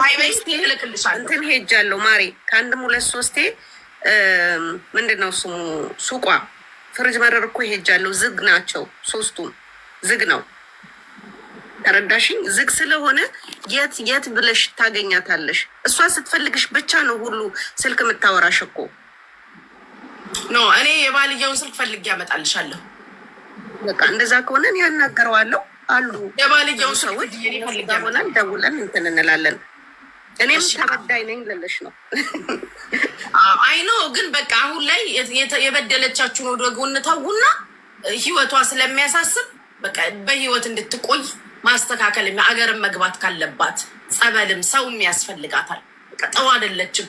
ባይበስቲ ልክልሻለሁ እንትን ሄጃለሁ ማሪ ከአንድም ሁለት ሶስቴ ምንድነው ስሙ ሱቋ ፍርጅ መረር እኮ ሄጃለሁ። ዝግ ናቸው ሶስቱም ዝግ ነው። ተረዳሽኝ? ዝግ ስለሆነ የት የት ብለሽ ታገኛታለሽ? እሷ ስትፈልግሽ ብቻ ነው ሁሉ ስልክ የምታወራሽ እኮ ኖ። እኔ የባልየውን ስልክ ፈልጌ ያመጣልሻለሁ። በቃ እንደዛ ከሆነ ያናገረዋለሁ አሉ የባልየውን ሰዎች ሆነ ደውለን እንትን እንላለን። እኔም ተበዳይ ነኝ ልልሽ ነው። አይኖ ግን በቃ አሁን ላይ የበደለቻችሁን ወደ ጎን ተውና ህይወቷ ስለሚያሳስብ በቃ በህይወት እንድትቆይ ማስተካከል አገርን መግባት ካለባት ጸበልም ሰውም ያስፈልጋታል። በቃ ጠዋ አይደለችም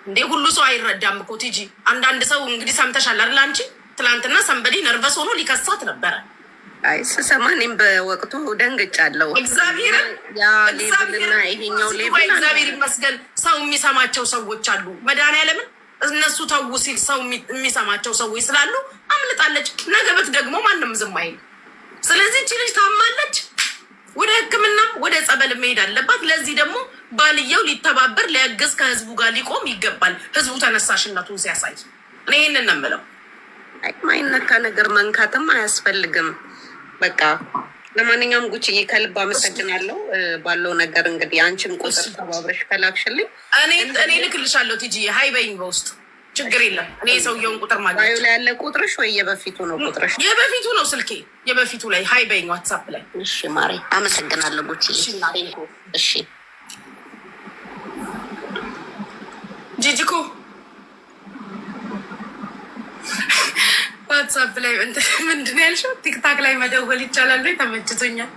እንዴ ሁሉ ሰው አይረዳም እኮ ቲጂ። አንዳንድ ሰው እንግዲህ ሰምተሻል አይደል አንቺ? ትላንትና ሰንበዲ ነርቨስ ሆኖ ሊከሳት ነበረ። አይ ስሰማ እኔም በወቅቱ ደንግጫለሁ። እግዚአብሔርን ያ ሌብልና ይሄኛው ሌብል እግዚአብሔር ይመስገን ሰው የሚሰማቸው ሰዎች አሉ። መድኃኒዓለምን እነሱ ተው ሲል ሰው የሚሰማቸው ሰዎች ስላሉ አምልጣለች። ነገበት ደግሞ ማንም ዝም አይል። ስለዚህ እቺ ልጅ ታማለች። ወደ ሕክምና ወደ ጸበል መሄድ አለባት። ለዚህ ደግሞ ባልየው ሊተባበር ሊያገዝ ከህዝቡ ጋር ሊቆም ይገባል። ህዝቡ ተነሳሽነቱን ሲያሳይ እኔ ይህንን ነው የምለው። ማይነካ ነገር መንካትም አያስፈልግም። በቃ ለማንኛውም ጉቺዬ ከልብ አመሰግናለሁ ባለው ነገር። እንግዲህ አንቺን ቁጥር ተባብረሽ ከላክሽልኝ እኔ ልክልሻለሁ። ቲጂ ሀይ በይኝ በውስጥ ችግር የለም። እኔ የሰውየውን ቁጥር ማግኘት ላይ ያለ ቁጥርሽ ወይ የበፊቱ ነው ቁጥርሽ? የበፊቱ ነው ስልኬ የበፊቱ ላይ ሀይ በይኝ ዋትሳፕ ላይ። እሺ ማሬ አመሰግናለሁ ጉቺዬ። እሺ ጂጂኮ ዋትሳፕ ላይ ምንድን ያልሽው? ቲክታክ ላይ መደወል ይቻላል? ተመችቶኛል።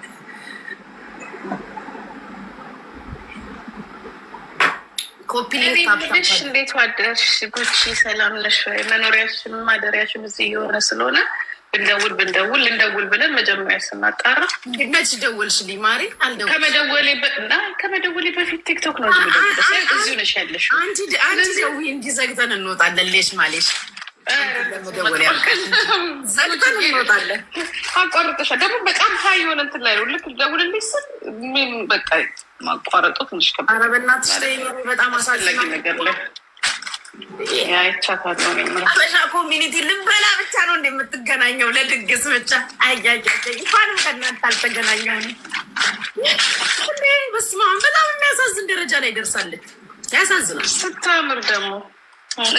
ኮፒልሽ እንዴት ዋደርሽ ጉቺ? ሰላም ነሽ ወይ? መኖሪያችን ማደሪያችን እዚህ የሆነ ስለሆነ ልንደውል ብለን መጀመሪያ ስናጣራ መች ደወልሽልኝ ማሪ? ከመደወሌ በፊት ቲክቶክ ነው እዚሁ ነሽ ያለሽ። አንቺ ደውዪ እንዲዘግተን እንወጣለን። ሌሽ ማሌሽ ዘግተን እንወጣለን። አቋርጠሻ ደግሞ በጣም ሀይ የሆነ እንትን ላይ ነው። ልክ ደውልልኝ ስል ምን በቃ ማቋረጡ ትንሽ ከ ኧረ በእናትሽ በጣም አሳላጊ ነገር ላይ አይቻታለሁ። አበሻ ኮሚኒቲ ልበላ ብቻ ነው እንደምትገናኘው ለድግስ ብቻ። አያያ እንኳንም ከእናንተ አልተገናኘው። በስመ አብ በጣም የሚያሳዝን ደረጃ ላይ ደርሳለች። ያሳዝናል። ስታምር ደግሞ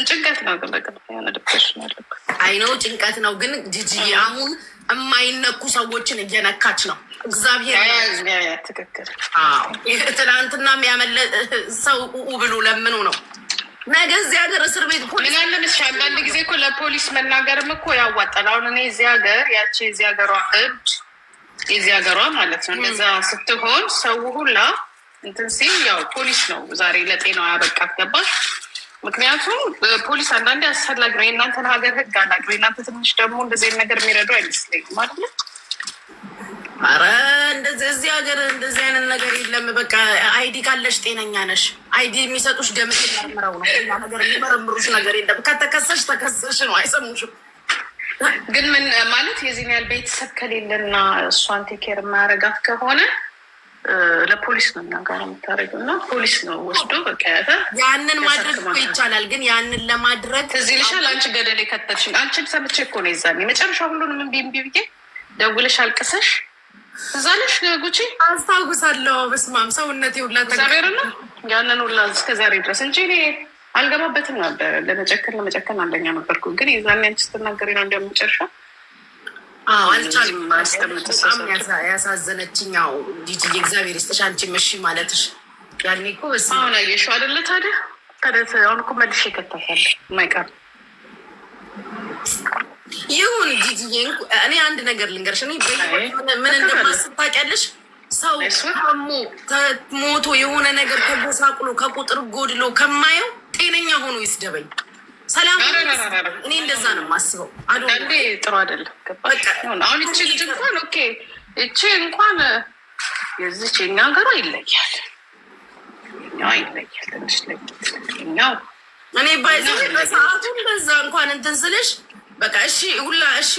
ጭንቀት ነው ግን በቃ የሆነ ዲፕሬሽን ያለበት አይነው ጭንቀት ነው ግን ጂጂ አሁን የማይነኩ ሰዎችን እየነካች ነው። እግዚአብሔር ትክክል። ትናንትና የሚያመለ ሰው ብሎ ለምኑ ነው ነገ እዚህ ሀገር እስር ቤት ፖሊስ አለምሽ። አንዳንድ ጊዜ እኮ ለፖሊስ መናገርም እኮ ያዋጣል። አሁን እኔ እዚህ ሀገር ያቺ የዚህ ሀገሯ እብድ የዚህ ሀገሯ ማለት ነው እንደዛ ስትሆን ሰው ሁላ እንትን ሲል ያው ፖሊስ ነው ዛሬ ለጤናው ያበቃት ገባሽ? ምክንያቱም ፖሊስ አንዳንዴ አስፈላጊ ነው። የእናንተን ሀገር ህግ አላግበ እናንተ ትንሽ ደግሞ እንደዚህ ነገር የሚረዱ አይመስለኝም ማለት ነው። ኧረ እንደዚህ እዚህ ሀገር እንደዚህ አይነት ነገር የለም። በቃ አይዲ ካለሽ ጤነኛ ነሽ። አይዲ የሚሰጡሽ ደም መርምረው ነው። ሌላ ነገር የሚመረምሩሽ ነገር የለም። ከተከሰሽ ተከሰሽ ነው፣ አይሰሙሽም። ግን ምን ማለት የዚህን ያህል ቤተሰብ ከሌለና እሷን ቴኬር የማያረጋት ከሆነ ለፖሊስ ነው ነገር የምታደርገው እና ፖሊስ ነው ወስዶ በቃ ያንን ማድረግ እኮ ይቻላል። ግን ያንን ለማድረግ እዚህ ልሻል አንቺ ገደል የከተልሽኝ አንቺን ሰምቼ እኮ ነው የዛኔ መጨረሻ ሁሉንም እምቢ ብዬ ደውለሽ አልቅሰሽ እዛ ነሽ ጉቺ አስታውሳለሁ። በስመ አብ ሰውነቴ ሁላ ተዛሬርና ያንን ሁላ እስከዛሬ ድረስ እንጂ እኔ አልገባበትም ነበር። ለመጨከን አንደኛ ነበርኩ። ግን የዛኔ አንቺ ስትናገሪ ነው እንደመጨረሻ አልቻልም። በጣም ያሳዘነችኝ ያው ጂጂ እግዚአብሔር ይስጥሽ አንቺ መሺ ማለትሽ ያኔ እኮ አሁን አየሽው አይደለ? ታዲያ አሁን እኮ መልሼ ይከታታል የማይቀር ይሁን። ጂጂ እኔ አንድ ነገር ልንገርሽ። እኔ ምን እንደማስብ ታውቂያለሽ? ሰው ሞቶ የሆነ ነገር ተጎሳቁሎ ከቁጥር ጎድሎ ከማየው ጤነኛ ሆኖ ይስደበኝ። ሰላም እኔ እንደዛ ነው የማስበው። አንዴ ጥሩ አይደለም። አሁን እቺ ልጅ እንኳን ኦኬ እቺ እንኳን የዚች የኛ ሀገሯ ይለያል ትንሽ ለኛው እኔ ባይዘ በሰዓቱ እንደዛ እንኳን እንትን ስልሽ በቃ እሺ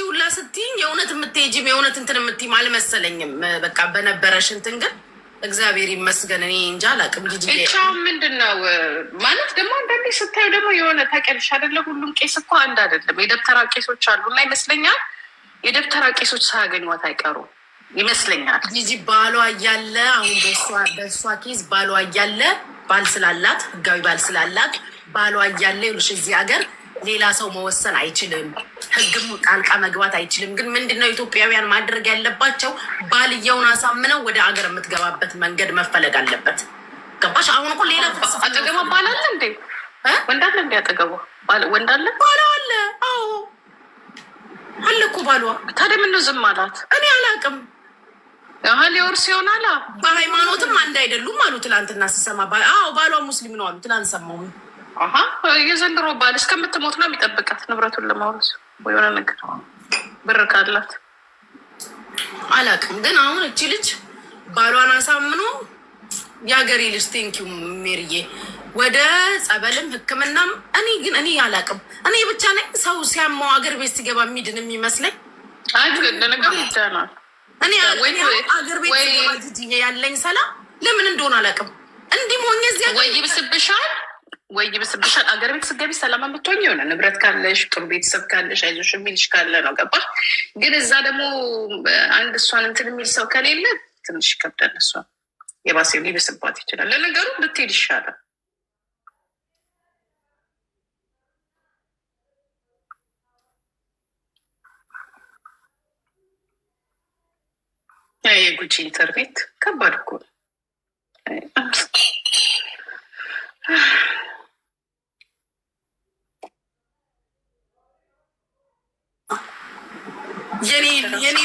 ሁላ ስትይኝ የእውነት የምትሄጂም የእውነት እንትን የምትይም አልመሰለኝም። በቃ በነበረሽ እንትን ግን እግዚአብሔር ይመስገን። እኔ እንጃ አላውቅም። ብቻ ምንድን ነው ማለት ደግሞ አንዳንዴ ስታዩ ደግሞ የሆነ ታውቂያለሽ አይደለ? ሁሉም ቄስ እኮ አንድ አይደለም። የደብተራ ቄሶች አሉ እና ይመስለኛል የደብተራ ቄሶች ሳያገኟት አይቀሩ ይመስለኛል። ጂጂ ባሏ እያለ አሁን በእሷ ኬዝ ባሏ እያለ ባል ስላላት ህጋዊ ባል ስላላት ባሏ እያለ ይሉሽ እዚህ ሀገር ሌላ ሰው መወሰን አይችልም። ህግም ጣልቃ መግባት አይችልም። ግን ምንድነው ኢትዮጵያውያን ማድረግ ያለባቸው? ባልየውን አሳምነው ወደ ሀገር የምትገባበት መንገድ መፈለግ አለበት። ገባሽ? አሁን እኮ ሌላ አጠገቧ ባላለ እንዴ? ወንዳለ እንዲ አጠገቧ ወንዳለ ባሏ አለ። አዎ አለ እኮ ባሏ። ታዲያ ምነው ዝም አላት? እኔ አላውቅም። ሊወርስ ይሆናል። በሃይማኖትም አንድ አይደሉም አሉ ትላንትና ስሰማ። አዎ ባሏ ሙስሊም ነው አሉ ትላንት ሰማሁ። የዘንድሮ ባል እስከምትሞት ነው የሚጠብቃት ንብረቱን ለማውረስ የሆነ ነገር ብር ካላት አላውቅም። ግን አሁን እቺ ልጅ ባሏን አሳምኖ የሀገሬ ልጅ ቴንኪው ሜሪዬ ወደ ጸበልም ሕክምናም እኔ አላውቅም። እኔ ብቻ ነኝ ሰው ሲያማው ሀገር ቤት ሲገባ የሚድን የሚመስለኝ። ለነገሩ ይዳናል። እኔ ሀገር ቤት ሲገባ ጅጅዬ ያለኝ ሰላም ለምን እንደሆነ አላውቅም። እንዲህ ሞኝ እዚያ ወይ ይብስብሻል። አገር ቤት ስትገቢ ሰላም የምትሆኝ የሆነ ንብረት ካለሽ ጥሩ ቤተሰብ ካለሽ አይዞሽ የሚልሽ ካለ ነው። ገባሽ? ግን እዛ ደግሞ አንድ እሷን እንትን የሚል ሰው ከሌለ ትንሽ ይከብዳል። እሷ የባሴ ሊብስባት ይችላል። ለነገሩ ብትሄድ ይሻላል። የጉቺ ኢንተርኔት ከባድ እኮ ነው። የኔ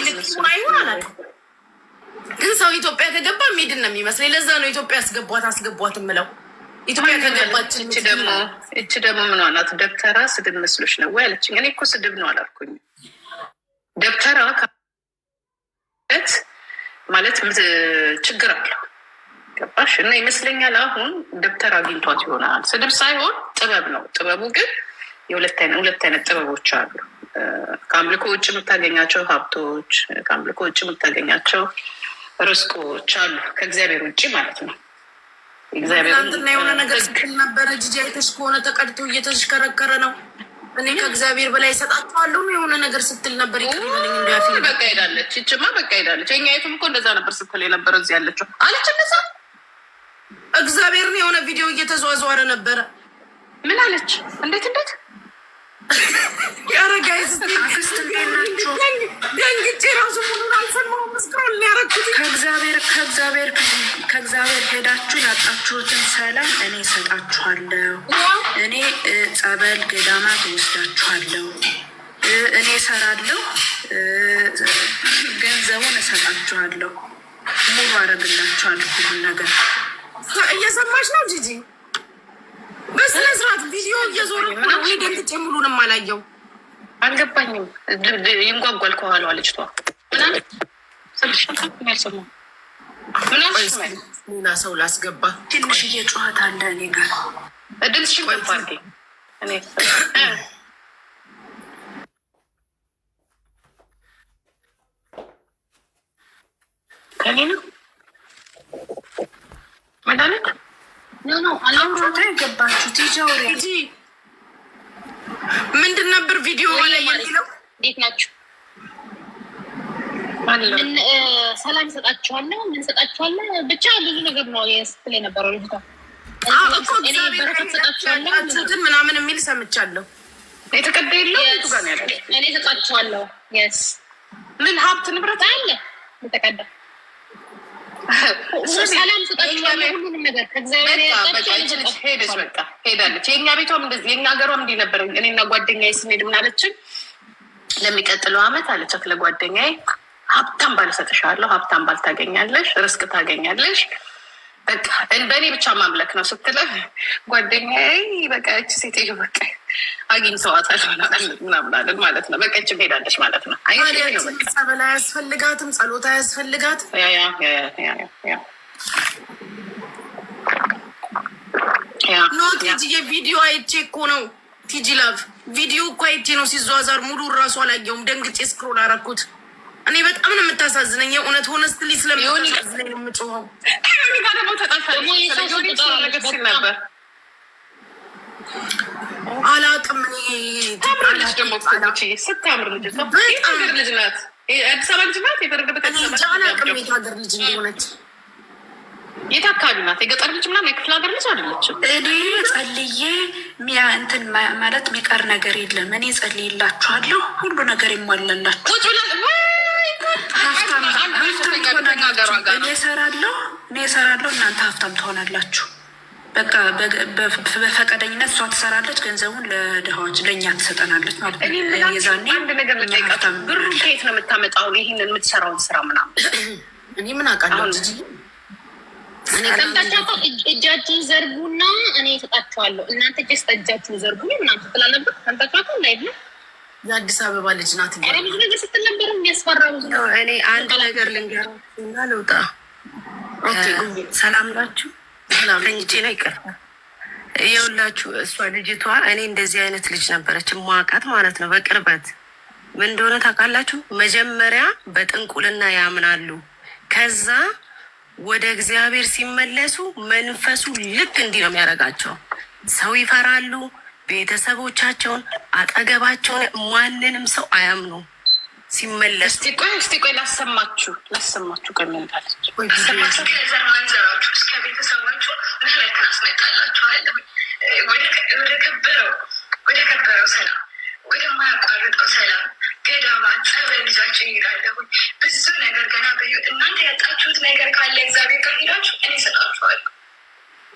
ልክ አይሆን አላውቅም። ግን ሰው ኢትዮጵያ ከገባ ሚድን ነው የሚመስለኝ። ለዛ ነው ኢትዮጵያ አስገቧት የምለው። ኢትዮጵያ ከገባች እች ደግሞ ምን ናት? ደብተራ ስድብ መስሎች ነው ወይ አለችኝ። እኔ እኮ ስድብ ነው አላልኩኝ። ደብተራ ማለት ችግር አለው። ገባሽ? እና ይመስለኛል አሁን ደብተራ አግኝቷት ይሆናል። ስድብ ሳይሆን ጥበብ ነው። ጥበቡ ግን ሁለት አይነት ጥበቦች አሉ። ከአምልኮ ውጭ የምታገኛቸው ሀብቶች፣ ከአምልኮ ውጭ የምታገኛቸው ርስቆች አሉ። ከእግዚአብሔር ውጭ ማለት ነው። ትናንትና የሆነ ነገር ስትል ነበረ ጂጂ፣ አይተሽ ከሆነ ተቀድቶ እየተሽከረከረ ነው። እኔ ከእግዚአብሔር በላይ እሰጣቸዋለሁ የሆነ ነገር ስትል ነበር። በቃ ሄዳለች። ይችማ በቃ ሄዳለች። የኛ የቱም እኮ እንደዛ ነበር ስትል የነበረ እዚህ ያለችው አለች። እንደዛ እግዚአብሔርን የሆነ ቪዲዮ እየተዘዋዘዋረ ነበረ። ምን አለች? እንዴት ያረጋይስ ደንግጬ ራሱ ሙሉን አልሰማሁም። ምስክሮን ሊያረግኩት ከእግዚአብሔር ሄዳችሁ ያጣችሁትን ሰላም እኔ እሰጣችኋለሁ። እኔ ጸበል ገዳማት እወስዳችኋለሁ። እኔ እሰራለሁ፣ ገንዘቡን እሰጣችኋለሁ፣ ሙሉ አደርግላችኋለሁ ሁሉን ነገር። እየሰማች ነው ጂጂ? በስነ ስርዓት ቪዲዮ እየዞረ ወይ ደንግጬ ሙሉንም አላየው። አልገባኝም። ይንጓጓል ከኋላዋ ልጅቷ ምናምን ሌላ ሰው ላስገባ። ትንሽዬ ጩኸት አለ እኔ ጋር። ድምፅሽን ገባ አድርጌ ከኔ ነው መድኃኒት አላምሮታ የገባችሁ ቲጃውሬ ምንድን ነበር ቪዲዮ ላይ የሚለው? እንዴት ናችሁ? ሰላም ሰጣችኋለሁ፣ ምን ሰጣችኋለሁ፣ ብቻ ብዙ ነገር ነው ስትል የነበረው ልጅቷ። ሰጣችኋለሁ ምናምን የሚል ሰምቻለሁ። የተቀዳ የለው እኔ ሰጣችኋለሁ። የስ ምን ሀብት ንብረት አለ የተቀዳ ሰላም ሰጣችኋለሁ። ሁሉንም ነገር ከእግዚአብሔር ሄደች። በቃ ሄዳለች። የእኛ ቤቷም እንደዚህ የእኛ ሀገሯም እንዲህ ነበር። እኔና ጓደኛዬ ስንሄድ ምን አለችን? ለሚቀጥለው አመት አለቻት ለጓደኛዬ ሀብታም ባል እሰጥሻለሁ፣ ሀብታም ባል ታገኛለሽ፣ ርስቅ ታገኛለሽ፣ በቃ በእኔ ብቻ ማምለክ ነው ስትለው ጓደኛዬ በቃ እች ሴትዮ በቃ አግኝተዋታል ምናምን አለን ማለት ነው። በቃ እችም ሄዳለች ማለት ነው። ጸበል አያስፈልጋትም፣ ጸሎት አያስፈልጋትም። ቲጂ የቪዲዮ አይቼ እኮ ነው ቲጂ ላቭ ቪዲዮ እኮ አይቼ ነው ሲዟዛር ሙሉ እራሱ አላየውም። ደንግጬ ስክሮል አደረኩት። እኔ በጣም ነው የምታሳዝነኝ የእውነት ሆነስትሊ ስለሚሆን የምጮኸው? ጋር ደግሞ ተጣልታለች ነገር ሲል ነበር። አላውቅም። ታምራለች ደግሞ ስታምር ልጅ ልጅ ናት። አዲስ አበባ ልጅ ናት። የተረገበት አላውቅም የት ሀገር ልጅ እንደሆነች። የት አካባቢ ናት? የገጠር ልጅ ምናምን የክፍለ ሀገር ልጅ አይደለችም። እኔ ጸልዬ እንትን ማለት የሚቀር ነገር የለም። እኔ ጸልይላችኋለሁ፣ ሁሉ ነገር ይሟላላችሁ። እኔ እሰራለሁ፣ እናንተ ሀብታም ትሆናላችሁ። በቃ በፈቃደኝነት እሷ ትሰራለች፣ ገንዘቡን ለድሃዎች ለእኛ ትሰጠናለች ማለት ነው። የዛኔ አንድ ነገር ልጠይቃችሁ፣ ብሩን ከየት ነው የምታመጣው? ይህንን የምትሰራውን ስራ ምናምን እኔ ምን አውቃለሁ? እጃችሁን ዘርጉና እኔ እሰጣችኋለሁ። እናንተ ጀስት እጃችሁን ዘርጉ ምናምን ትላለበት። አንተካቱ ላይ ነው የአዲስ አበባ ልጅ ናት። ኧረ ብዙ ነገር ስትል ነበር የሚያስፈራ ብዙ ነው። እኔ አንድ ነገር ልንገራችሁ እና ልውጣ። ሰላም ናችሁ? ተኝቼ ነው ይቀር ይኸውላችሁ። እሷ ልጅቷ እኔ እንደዚህ አይነት ልጅ ነበረች ማውቃት ማለት ነው በቅርበት። ምን እንደሆነ ታውቃላችሁ? መጀመሪያ በጥንቁልና ያምናሉ። ከዛ ወደ እግዚአብሔር ሲመለሱ መንፈሱ ልክ እንዲህ ነው የሚያደርጋቸው። ሰው ይፈራሉ፣ ቤተሰቦቻቸውን፣ አጠገባቸውን፣ ማንንም ሰው አያምኑ ሲመለሱ። እስቲ ቆይ ላሰማችሁ ከሚንታለች ከዘር ማንዘራችሁ እስከ ቤተሰባችሁ ምህረትን አስመጣላችኋለሁ። ወደ ከበረው ሰላም፣ ወደማያቋርጠው ሰላም ገዳማት ጸበል ልጃችን ይሄዳለሁ። ብዙ ነገር ገና እናንተ ያጣችሁት ነገር ካለ እግዚአብሔር ጋር ሄዳችሁ እኔ እሰጣችኋለሁ።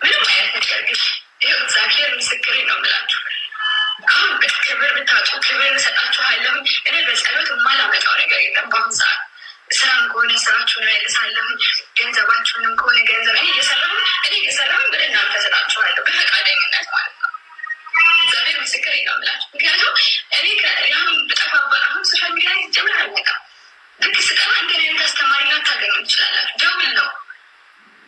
ምንም አይነት ነገር ግን ይኸው እግዚአብሔር ምስክሬ ነው የምላችሁ። አሁን ክብር ብታጡ ክብር እሰጣችኋለሁ። እኔ በጸሎት የማላመጣው ነገር የለም። በአሁን ሰዓት ስራም ከሆነ ስራችሁን መልሳለሁ፣ ገንዘባችሁንም ከሆነ ገንዘብ እኔ እየሰራሁ ወደ እናንተ እሰጣችኋለሁ በፈቃደኝነት ማለት ነው። እግዚአብሔር ምስክሬ ነው የምላችሁ። ምክንያቱም እኔ አሁን ብጠፋባ አሁን ሶሻል ሚዲያ ላይ ጀምር አልነቃም። ልክ ስጠፋ እንደኔ አይነት አስተማሪ ላታገኙ ትችላላችሁ። ደውል ነው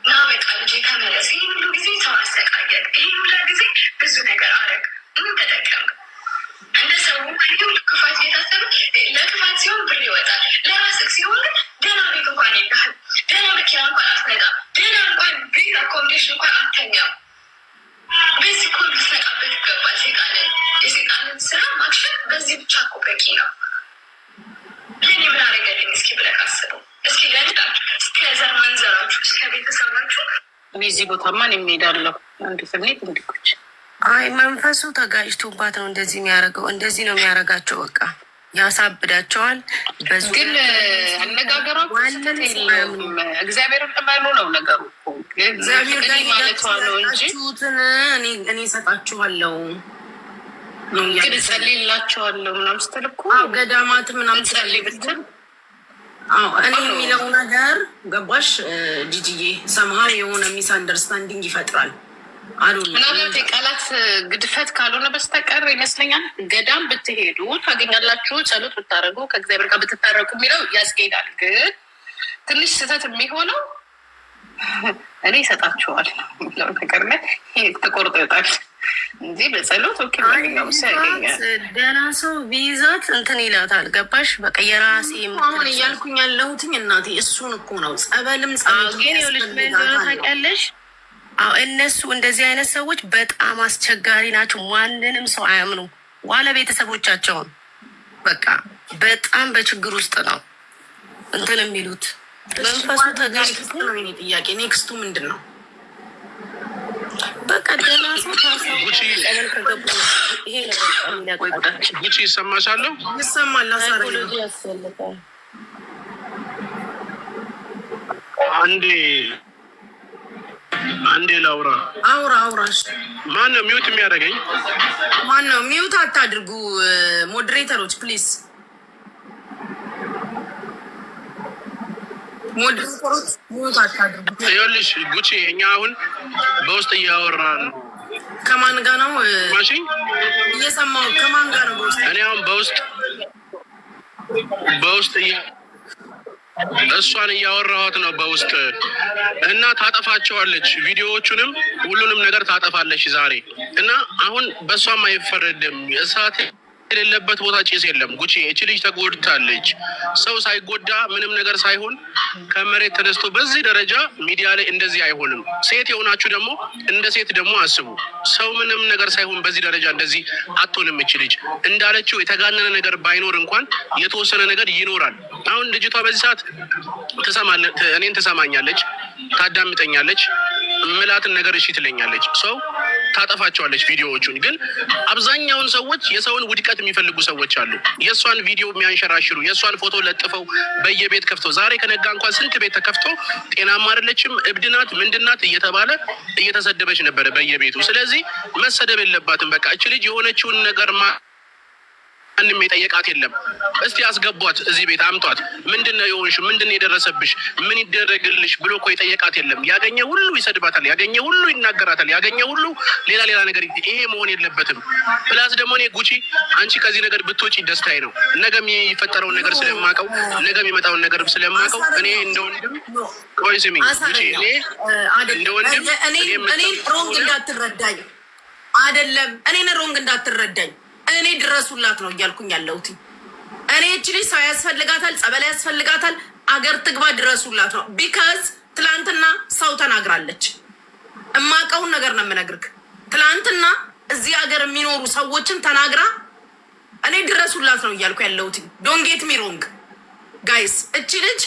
እና በቃ ልጄ ተመለስ። ይህ ሁሉ ጊዜ ሰው አሰቃየቅ፣ ይህ ሁላ ጊዜ ብዙ ነገር አረግ። ምን ተጠቀም? እንደ ሰው ይህ ሁሉ ክፋት የታሰበ ለክፋት ሲሆን ብር ይወጣል። ለራስህ ሲሆን ግን ደህና ቤት እንኳን የለህም፣ ደህና መኪና እንኳን አትነዳም፣ ደህና እንኳን ቤት አኮሞዴሽን እንኳን አትተኛም። በዚህ እኮ ልትነቃበት ይገባል። የሴጣንን ስራ ማክሸፍ በዚህ ብቻ እኮ በቂ ነው። ለእኔ ምን አደረገልኝ እስኪ ብለህ አስበው። እስኪ ለንዳችሁ እስከ ዘር ማንዘራችሁ እስከ ቤተሰባችሁ እኔ እዚህ ቦታማን የሚሄዳለሁ አንድ ስሜት እንዲኮች አይ መንፈሱ ተጋጭቶባት ነው እንደዚህ የሚያደርገው። እንደዚህ ነው የሚያደርጋቸው። በቃ ያሳብዳቸዋል። ግን አነጋገሯ የለውም። እግዚአብሔርን እመኑ ነው ነገሩ። እግዚአብሔር ጋር ማለቷ ነው እንጂ እኔ እሰጣችኋለሁ ግን እጸልይላቸዋለሁ ምናምን ስትል እኮ ገዳማት ምናምን ጸልይ ብትል እኔ የሚለው ነገር ገባሽ ጂጂዬ? ሰምሃው የሆነ ሚስ አንደርስታንዲንግ ይፈጥራል አሉ። ምናልባት የቃላት ግድፈት ካልሆነ በስተቀር ይመስለኛል ገዳም ብትሄዱ ታገኛላችሁ፣ ጸሎት ብታደርጉ፣ ከእግዚአብሔር ጋር ብትታረቁ የሚለው ያስኬዳል። ግን ትንሽ ስህተት የሚሆነው እኔ ይሰጣችኋል የሚለው ነገር ላይ ተቆርጦ ይወጣል እንጂ በጸሎት ደህና ሰው ቢይዛት እንትን ይላታል። ገባሽ? በቃ የራሴ አሁን እያልኩኝ ያለሁትኝ እናቴ እሱን እኮ ነው። ጸበልም ታውቂያለሽ። እነሱ እንደዚህ አይነት ሰዎች በጣም አስቸጋሪ ናቸው። ማንንም ሰው አያምኑ ዋለ ቤተሰቦቻቸውን። በቃ በጣም በችግር ውስጥ ነው እንትን የሚሉት። መንፈሱ ተጋጭቶ ነው። የእኔ ጥያቄ ኔክስቱ ምንድን ነው? በቃ ደህና ሰው ጉቺ ይሰማሻለሁ? ይሰማል። ያስፈልጋል። አንዴ ላውራ። አውራሽ ማን ነው ሚውት የሚያደርገኝ? ማን ነው ሚውት? አታድርጉ ሞዴሬተሮች ፕሊዝ። ሞዴሬተሮች ሚውት አታድርጉ። ይኸውልሽ ጉቺ እኛ አሁን በውስጥ እያወራን ነው። ከማን ጋር ነው? ማሺ እየሰማሁ ከማን ጋር ነው? በውስጥ እኔ አሁን በውስጥ እሷን እያወራኋት ነው በውስጥ እና ታጠፋቸዋለች። ቪዲዮዎቹንም ሁሉንም ነገር ታጠፋለች ዛሬ እና አሁን በእሷም አይፈረድም። እሳት የሌለበት ቦታ ጭስ የለም። ጉቺ እቺ ልጅ ተጎድታለች። ሰው ሳይጎዳ ምንም ነገር ሳይሆን ከመሬት ተነስቶ በዚህ ደረጃ ሚዲያ ላይ እንደዚህ አይሆንም። ሴት የሆናችሁ ደግሞ እንደ ሴት ደግሞ አስቡ። ሰው ምንም ነገር ሳይሆን በዚህ ደረጃ እንደዚህ አትሆንም። እቺ ልጅ እንዳለችው የተጋነነ ነገር ባይኖር እንኳን የተወሰነ ነገር ይኖራል። አሁን ልጅቷ በዚህ ሰዓት እኔን ትሰማኛለች፣ ታዳምጠኛለች፣ ምላትን ነገር እሺ ትለኛለች። ሰው ታጠፋቸዋለች ቪዲዮዎቹን። ግን አብዛኛውን ሰዎች የሰውን ውድቀት የሚፈልጉ ሰዎች አሉ። የእሷን ቪዲዮ የሚያንሸራሽሩ፣ የእሷን ፎቶ ለጥፈው በየቤት ከፍተው፣ ዛሬ ከነጋ እንኳን ስንት ቤት ተከፍቶ ጤናማ አይደለችም፣ እብድናት፣ ምንድናት እየተባለ እየተሰደበች ነበረ በየቤቱ። ስለዚህ መሰደብ የለባትም። በቃ እች ልጅ የሆነችውን ነገር ማንም የጠየቃት የለም። እስቲ አስገቧት፣ እዚህ ቤት አምጧት። ምንድነው የሆንሽ? ምንድነው የደረሰብሽ? ምን ይደረግልሽ ብሎ እኮ የጠየቃት የለም። ያገኘ ሁሉ ይሰድባታል፣ ያገኘ ሁሉ ይናገራታል፣ ያገኘ ሁሉ ሌላ ነገር። ይሄ መሆን የለበትም። ፕላስ ደግሞ እኔ ጉቺ አንቺ ከዚህ ነገር ብትወጪ ደስታዬ ነው። ነገ የሚፈጠረውን ነገር ስለማውቀው፣ ነገ የሚመጣውን ነገር ስለማውቀው እኔ እንደወንድም ቆይ ስሚኝ ጉቺ፣ እኔ እንደወንድም እኔ ሮንግ እንዳትረዳኝ አይደለም፣ እኔን ሮንግ እንዳትረዳኝ፣ እኔ ድረሱላት ነው እያልኩኝ ያለሁት። እኔ እቺ ልጅ ሰው ያስፈልጋታል፣ ጸበል ያስፈልጋታል፣ አገር ትግባ፣ ድረሱላት ነው። ቢካዝ ትላንትና ሰው ተናግራለች። እማቀውን ነገር ነው የምነግርህ። ትላንትና እዚህ ሀገር የሚኖሩ ሰዎችን ተናግራ እኔ ድረሱላት ነው እያልኩ ያለሁት። ዶንት ጌት ሚ ሮንግ ጋይስ። እቺ ልጅ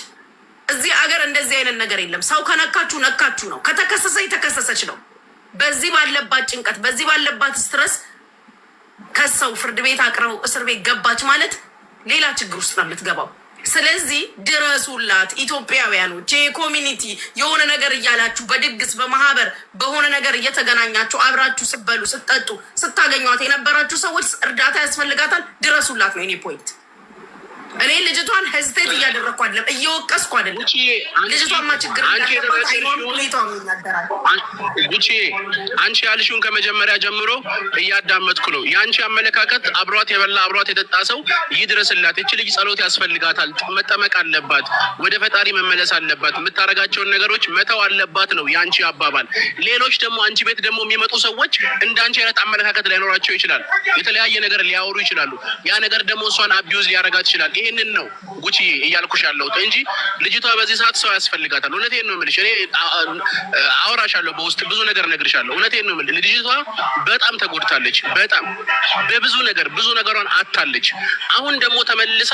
እዚህ ሀገር እንደዚህ አይነት ነገር የለም። ሰው ከነካችሁ ነካችሁ ነው። ከተከሰሰ የተከሰሰች ነው። በዚህ ባለባት ጭንቀት፣ በዚህ ባለባት ስትረስ ከሰው ፍርድ ቤት አቅረው እስር ቤት ገባች ማለት ሌላ ችግር ውስጥ ነው የምትገባው። ስለዚህ ድረሱላት ኢትዮጵያውያኖች። የኮሚኒቲ የሆነ ነገር እያላችሁ በድግስ በማህበር በሆነ ነገር እየተገናኛችሁ አብራችሁ ስትበሉ ስትጠጡ ስታገኟት የነበራችሁ ሰዎች እርዳታ ያስፈልጋታል፣ ድረሱላት ነው የኔ ፖይንት። እኔ ልጅቷን ሄዝቴት እያደረግኩ አይደለም፣ እየወቀስኩ አይደለም። ልጅቷማ ችግር ጉቺ አንቺ ያልሽውን ከመጀመሪያ ጀምሮ እያዳመጥኩ ነው። የአንቺ አመለካከት አብሯት የበላ አብሯት የጠጣ ሰው ይድረስላት። እቺ ልጅ ጸሎት ያስፈልጋታል፣ መጠመቅ አለባት፣ ወደ ፈጣሪ መመለስ አለባት፣ የምታደርጋቸውን ነገሮች መተው አለባት ነው የአንቺ አባባል። ሌሎች ደግሞ አንቺ ቤት ደግሞ የሚመጡ ሰዎች እንደ አንቺ አይነት አመለካከት ላይኖራቸው ይችላል። የተለያየ ነገር ሊያወሩ ይችላሉ። ያ ነገር ደግሞ እሷን አቢዩዝ ሊያደርጋት ይችላል። ይህንን ነው ጉቺ እያልኩሽ ያለሁት እንጂ ልጅቷ በዚህ ሰዓት ሰው ያስፈልጋታል። እውነቴን ነው የምልሽ። እኔ አወራሻለሁ፣ በውስጥ ብዙ ነገር እነግርሻለሁ። እውነቴን ነው የምልሽ። ልጅቷ በጣም ተጎድታለች። በጣም በብዙ ነገር ብዙ ነገሯን አታለች። አሁን ደግሞ ተመልሳ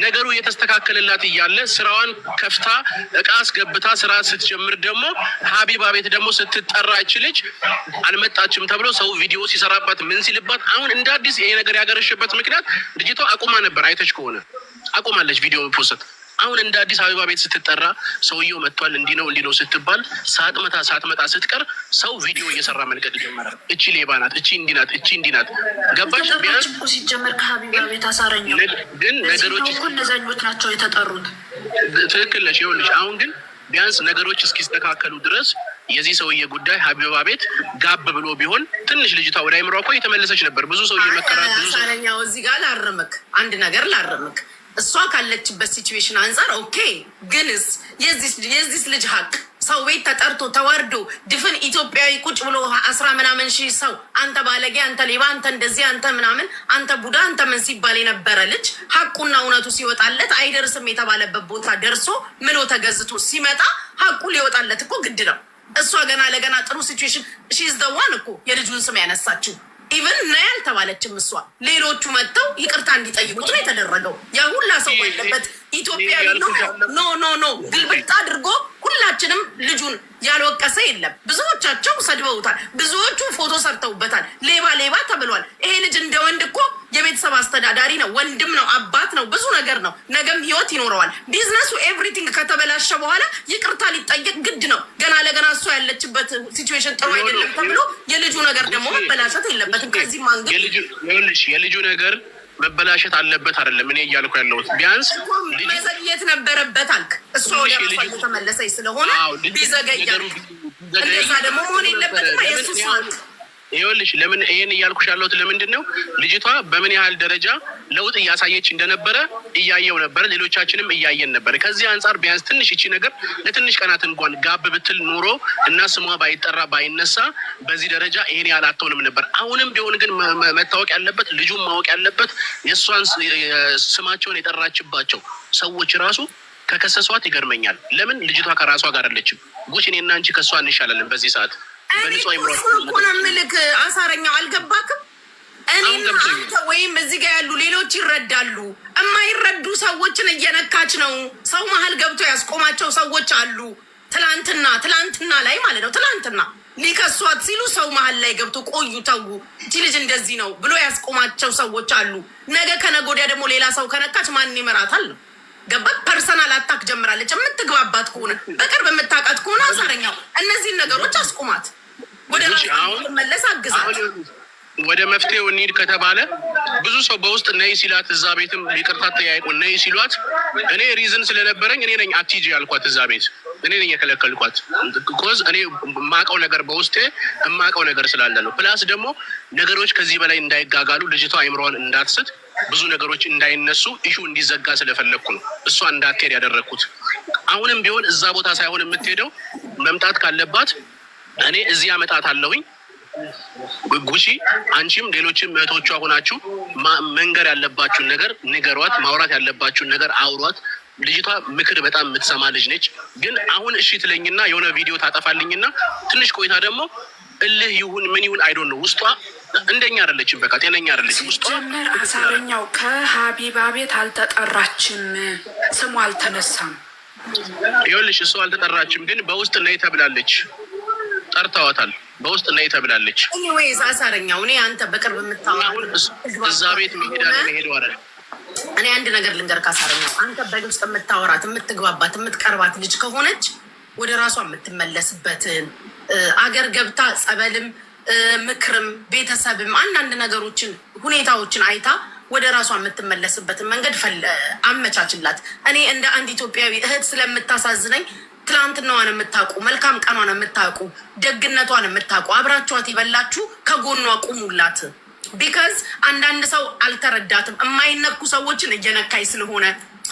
ነገሩ እየተስተካከለላት እያለ ስራዋን ከፍታ እቃ አስገብታ ስራ ስትጀምር ደግሞ ሀቢባ ቤት ደግሞ ስትጠራ ልጅ አልመጣችም ተብሎ ሰው ቪዲዮ ሲሰራባት ምን ሲልባት፣ አሁን እንደ አዲስ ይሄ ነገር ያገረሸበት ምክንያት ልጅቷ አቁማ ነበር። አይተች ከሆነ አቁማለች ቪዲዮ ፖስት። አሁን እንደ አዲስ አበባ ቤት ስትጠራ ሰውየው መጥቷል እንዲህ ነው ስትባል ሳትመጣ ስትቀር ሰው ቪዲዮ እየሰራ መልቀቅ ጀመረ። እቺ ሌባ ናት፣ እቺ እንዲህ ናት፣ እቺ እንዲህ ናት። ገባሽ? ቢያንስ ሲጀመር ከሀቢባ ቤት አሳረኛው ግን ነገሮች እኮ እነዛኞች ናቸው የተጠሩት። ትክክል ነሽ። ይኸውልሽ አሁን ግን ቢያንስ ነገሮች እስኪስተካከሉ ድረስ የዚህ ሰውዬ ጉዳይ ሀቢባ ቤት ጋብ ብሎ ቢሆን ትንሽ ልጅቷ ወደ አይምሯ እኮ የተመለሰች ነበር። ብዙ ሰው እየመከራት ብዙ ሰው እዚህ ጋር ላርምክ፣ አንድ ነገር ላርምክ። እሷ ካለችበት ሲቹዌሽን አንጻር ኦኬ፣ ግንስ የዚህ ልጅ ሀቅ ሰው ቤት ተጠርቶ ተዋርዶ ድፍን ኢትዮጵያዊ ቁጭ ብሎ 10 ምናምን ሺህ ሰው አንተ ባለጌ፣ አንተ ሌባ፣ አንተ እንደዚህ፣ አንተ ምናምን፣ አንተ ቡዳ፣ አንተ ምን ሲባል የነበረ ልጅ ሀቁና እውነቱ ሲወጣለት አይደርስም የተባለበት ቦታ ደርሶ ምሎ ተገዝቶ ሲመጣ ሀቁ ሊወጣለት እኮ ግድ ነው። እሷ ገና ለገና ጥሩ ሲቹዌሽን ሺዝ ዘዋን እኮ የልጁን ስም ያነሳችው ኢቨን ና ያልተባለችም እሷ። ሌሎቹ መጥተው ይቅርታ እንዲጠይቁት ነው የተደረገው። ያ ሁላ ሰው ባለበት ኢትዮጵያዊ ኖ ግልብጥ አድርጎ ሁላችንም ልጁን ያልወቀሰ የለም። ብዙዎቻቸው ሰድበውታል፣ ብዙዎቹ ፎቶ ሰርተውበታል። ሌባ ተብሏል። ይሄ ልጅ እንደ ወንድ እኮ የቤተሰብ አስተዳዳሪ ነው፣ ወንድም ነው፣ አባት ነው፣ ብዙ ነገር ነው። ነገም ህይወት ይኖረዋል። ቢዝነሱ ኤቭሪቲንግ ከተበላሸ በኋላ ይቅርታ ሊጠየቅ ግድ ነው። ገና ለገና እሷ ያለችበት ሲቹዌሽን ጥሩ አይደለም ተብሎ የልጁ ነገር ደግሞ መበላሸት የለበትም። ከዚህ ማንገድ የልጁ ነገር መበላሸት አለበት አይደለም እኔ እያልኩ ያለሁት። ቢያንስ መዘግየት ነበረበት አልክ። እሷ ወደ ራሷ እየተመለሰች ስለሆነ ቢዘገያል። እንደዛ ደግሞ መሆን የለበትም። የሱስ ይኸውልሽ ለምን ይሄን እያልኩሽ ያለሁት ለምንድን ነው? ልጅቷ በምን ያህል ደረጃ ለውጥ እያሳየች እንደነበረ እያየው ነበር፣ ሌሎቻችንም እያየን ነበር። ከዚህ አንጻር ቢያንስ ትንሽ እቺ ነገር ለትንሽ ቀናት እንኳን ጋብ ብትል ኑሮ እና ስሟ ባይጠራ ባይነሳ በዚህ ደረጃ ይሄን ያህል አትሆንም ነበር። አሁንም ቢሆን ግን መታወቅ ያለበት ልጁም ማወቅ ያለበት የእሷን ስማቸውን የጠራችባቸው ሰዎች ራሱ ከከሰሷት ይገርመኛል። ለምን ልጅቷ ከራሷ ጋር አለችም። ጉሽ እኔና አንቺ ከሷ እንሻላለን በዚህ ሰዓት። ምልክ አሳረኛው አልገባክም? እኔና አንተ ወይም እዚህ ጋር ያሉ ሌሎች ይረዳሉ። የማይረዱ ሰዎችን እየነካች ነው። ሰው መሀል ገብቶ ያስቆማቸው ሰዎች አሉ። ትላንትና ላይ ማለት ነው። ትላንትና ሊከሷት ሲሉ ሰው መሀል ላይ ገብቶ ቆዩ፣ ተዉ፣ እቺ ልጅ እንደዚህ ነው ብሎ ያስቆማቸው ሰዎች አሉ። ነገ ከነገ ወዲያ ደግሞ ሌላ ሰው ከነካች ማን ይመራታል ነው? ገባ? ፐርሰናል አታክ ጀምራለች። የምትግባባት ከሆነ በቅርብ የምታውቃት ከሆነ አሳረኛው እነዚህን ነገሮች አስቁማት፣ ወደ ራሱ መለስ አግዛት። ወደ መፍትሄው እንሂድ ከተባለ ብዙ ሰው በውስጥ ነይ ሲላት እዛ ቤትም ይቅርታ ተያይቆ ነይ ሲሏት እኔ ሪዝን ስለነበረኝ እኔ ነኝ አትሂጂ ያልኳት። እዛ ቤት እኔ ነኝ የከለከልኳት። ኮዝ እኔ የማውቀው ነገር በውስጤ የማውቀው ነገር ስላለ ነው። ፕላስ ደግሞ ነገሮች ከዚህ በላይ እንዳይጋጋሉ ልጅቷ አይምሮዋን እንዳትስት ብዙ ነገሮች እንዳይነሱ ኢሹ እንዲዘጋ ስለፈለግኩ ነው እሷ እንዳትሄድ ያደረግኩት። አሁንም ቢሆን እዛ ቦታ ሳይሆን የምትሄደው መምጣት ካለባት እኔ እዚህ አመጣት አለሁኝ። ጉቺ አንቺም ሌሎችም እህቶቿ ሆናችሁ መንገር ያለባችሁን ነገር ንገሯት፣ ማውራት ያለባችሁን ነገር አውሯት። ልጅቷ ምክር በጣም የምትሰማ ልጅ ነች። ግን አሁን እሺ ትለኝና የሆነ ቪዲዮ ታጠፋልኝና ትንሽ ቆይታ ደግሞ እልህ ይሁን ምን ይሁን አይዶን ነው ውስጧ እንደኛ አይደለችም። በቃ ጤነኛ አይደለችም ውስጧ። ጀመር አሳረኛው ከሀቢባ ቤት አልተጠራችም፣ ስሙ አልተነሳም። ይኸውልሽ እሷ አልተጠራችም፣ ግን በውስጥ ነይ ተብላለች። ጠርተዋታል። በውስጥ ነይ ተብላለች። ኤኒዌይስ አሳረኛው እኔ አንተ በቅርብ የምታወራው እዛ ቤት መሄድ አይደል? እኔ አንድ ነገር ልንገር ካሳረኛው፣ አንተ በውስጥ የምታወራት የምትግባባት የምትቀርባት ልጅ ከሆነች ወደ ራሷ የምትመለስበትን አገር ገብታ ጸበልም ምክርም ቤተሰብም አንዳንድ ነገሮችን ሁኔታዎችን አይታ ወደ ራሷ የምትመለስበትን መንገድ አመቻችላት። እኔ እንደ አንድ ኢትዮጵያዊ እህት ስለምታሳዝነኝ ትላንትናዋን የምታውቁ መልካም ቀኗን የምታውቁ ደግነቷን የምታውቁ አብራችኋት የበላችሁ ከጎኗ ቁሙላት። ቢካዝ አንዳንድ ሰው አልተረዳትም። የማይነኩ ሰዎችን እየነካይ ስለሆነ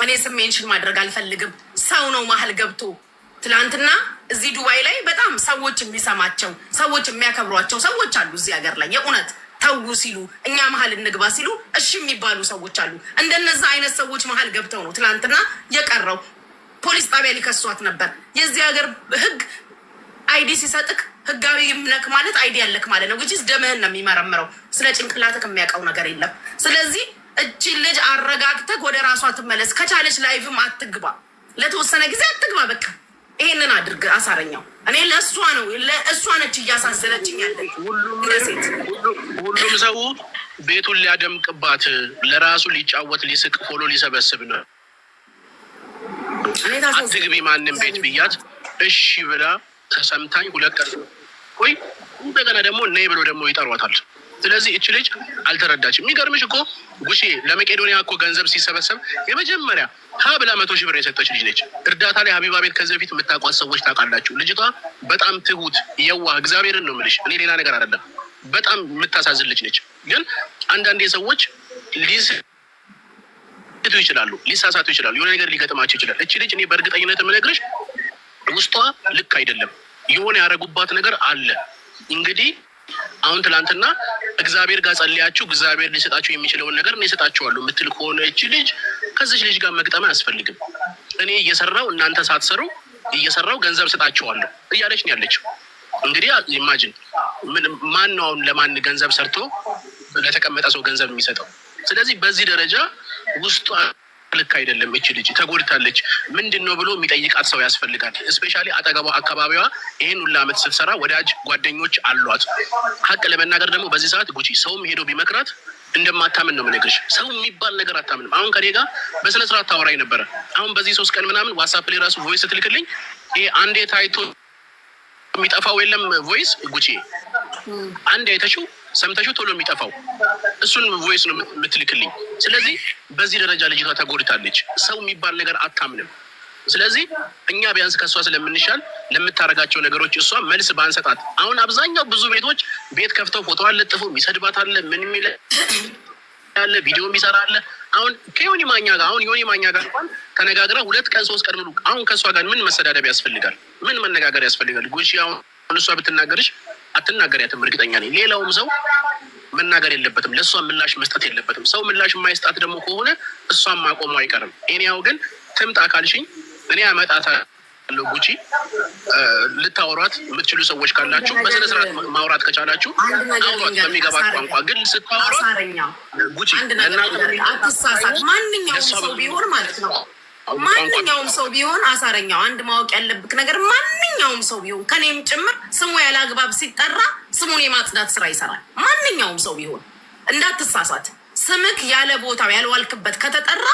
እኔ ስሜንሽን ማድረግ አልፈልግም። ሰው ነው መሀል ገብቶ ትላንትና እዚህ ዱባይ ላይ በጣም ሰዎች የሚሰማቸው ሰዎች የሚያከብሯቸው ሰዎች አሉ። እዚህ ሀገር ላይ የእውነት ተዉ ሲሉ እኛ መሀል እንግባ ሲሉ እሺ የሚባሉ ሰዎች አሉ። እንደነዛ አይነት ሰዎች መሀል ገብተው ነው ትላንትና የቀረው። ፖሊስ ጣቢያ ሊከሷት ነበር። የዚህ ሀገር ህግ አይዲ ሲሰጥክ ህጋዊ ነክ ማለት አይዲ ያለክ ማለት ነው። ግጭስ ደምህን ነው የሚመረምረው። ስለ ጭንቅላትክ የሚያውቀው ነገር የለም። ስለዚህ እቺን ልጅ አረጋግተክ ወደ ራሷ ትመለስ። ከቻለች ላይቭም አትግባ፣ ለተወሰነ ጊዜ አትግባ። በቃ ይሄንን አድርግ አሳረኛው። እኔ ለእሷ ነው ለእሷ ነች እያሳዘነችኝ ያለች። ሁሉም ሰው ቤቱን ሊያደምቅባት ለራሱ ሊጫወት ሊስቅ ፎሎ ሊሰበስብ ነው። አትግቢ ማንም ቤት ብያት እሺ ብላ ተሰምታኝ 2 ቀን ቆይ እንደገና ደግሞ ነይ ብሎ ደግሞ ይጠሯታል። ስለዚህ እቺ ልጅ አልተረዳችም። የሚገርምሽ እኮ ጉሺ ለመቄዶኒያ እኮ ገንዘብ ሲሰበሰብ የመጀመሪያ ብላ 100 ሺህ ብር የሰጠች ልጅ ነች። እርዳታ ላይ ሀቢባ ቤት ከዚህ በፊት የምታውቋት ሰዎች ታውቃላችሁ። ልጅቷ በጣም ትሁት የዋህ እግዚአብሔርን ነው የምልሽ፣ እኔ ሌላ ነገር አይደለም። በጣም የምታሳዝን ልጅ ነች። ግን አንዳንዴ ሰዎች ይችላሉ ሊሳሳቱ ይችላሉ። የሆነ ነገር ሊገጥማቸው ይችላል። እቺ ልጅ እኔ በእርግጠኝነት የምነግርሽ ውስጧ ልክ አይደለም። የሆነ ያደረጉባት ነገር አለ። እንግዲህ አሁን ትላንትና እግዚአብሔር ጋር ጸልያችሁ እግዚአብሔር ሊሰጣችሁ የሚችለውን ነገር እኔ እሰጣችኋለሁ የምትል ከሆነ እቺ ልጅ ከዚች ልጅ ጋር መግጠም አያስፈልግም። እኔ እየሰራው እናንተ ሳትሰሩ እየሰራው ገንዘብ ሰጣችኋለሁ እያለች ነው ያለችው። እንግዲህ ኢማጂን ማን ነው አሁን ለማን ገንዘብ ሰርቶ ለተቀመጠ ሰው ገንዘብ የሚሰጠው? ስለዚህ በዚህ ደረጃ ውስጧ ልክ አይደለም። እቺ ልጅ ተጎድታለች። ምንድን ነው ብሎ የሚጠይቃት ሰው ያስፈልጋል። እስፔሻሊ አጠገቧ አካባቢዋ ይህን ሁላ ዓመት ስትሰራ ወዳጅ ጓደኞች አሏት። ሀቅ ለመናገር ደግሞ በዚህ ሰዓት ጉቺ ሰውም ሄዶ ቢመክራት እንደማታምን ነው የምነግርሽ። ሰው የሚባል ነገር አታምንም። አሁን ከኔ ጋር በስነስርዓት ታወራኝ ነበረ። አሁን በዚህ 3 ቀን ምናምን ዋትስአፕ ላይ ራሱ ቮይስ ስትልክልኝ ይሄ አንዴ ታይቶ የሚጠፋው የለም ቮይስ ጉቺ አንድ አይተሽው ሰምተሽው ቶሎ የሚጠፋው እሱን ቮይስ ነው የምትልክልኝ። ስለዚህ በዚህ ደረጃ ልጅቷ ተጎድታለች። ሰው የሚባል ነገር አታምንም። ስለዚህ እኛ ቢያንስ ከእሷ ስለምንሻል ለምታደርጋቸው ነገሮች እሷ መልስ ባንሰጣት። አሁን አብዛኛው ብዙ ቤቶች ቤት ከፍተው ፎቶ አለጥፎ የሚሰድባት አለ፣ ምን የሚል አለ፣ ቪዲዮ የሚሰራ አለ። አሁን ከዮኒ ማኛ ጋር ዮኒ ማኛ ጋር እንኳን ተነጋግራ 2 ቀን 3 ቀን ሙሉ አሁን ከእሷ ጋር ምን መሰዳደብ ያስፈልጋል? ምን መነጋገር ያስፈልጋል? ጉቺ አሁን እሷ ብትናገርሽ አትናገሪያትም፣ እርግጠኛ ነኝ። ሌላውም ሰው መናገር የለበትም፣ ለእሷ ምላሽ መስጠት የለበትም። ሰው ምላሽ የማይስጣት ደግሞ ከሆነ እሷም ማቆሙ አይቀርም። እኔው ግን ትምጣ ካልሽኝ እኔ አመጣታለሁ። ጉቺ ልታወሯት የምትችሉ ሰዎች ካላችሁ በስነ ስርዓት ማውራት ከቻላችሁ አውሯት በሚገባት ቋንቋ። ግን ስታወሯት ጉቺ አትሳሳት። ማንኛውም ሰው ቢሆን ማለት ነው ማንኛውም ሰው ቢሆን አሳረኛው አንድ ማወቅ ያለብክ ነገር ማንኛውም ሰው ቢሆን ከኔም ጭምር ስሙ ያለ አግባብ ሲጠራ ስሙን የማጽዳት ስራ ይሰራል። ማንኛውም ሰው ቢሆን እንዳትሳሳት። ስምክ ያለ ቦታው ያልዋልክበት ከተጠራ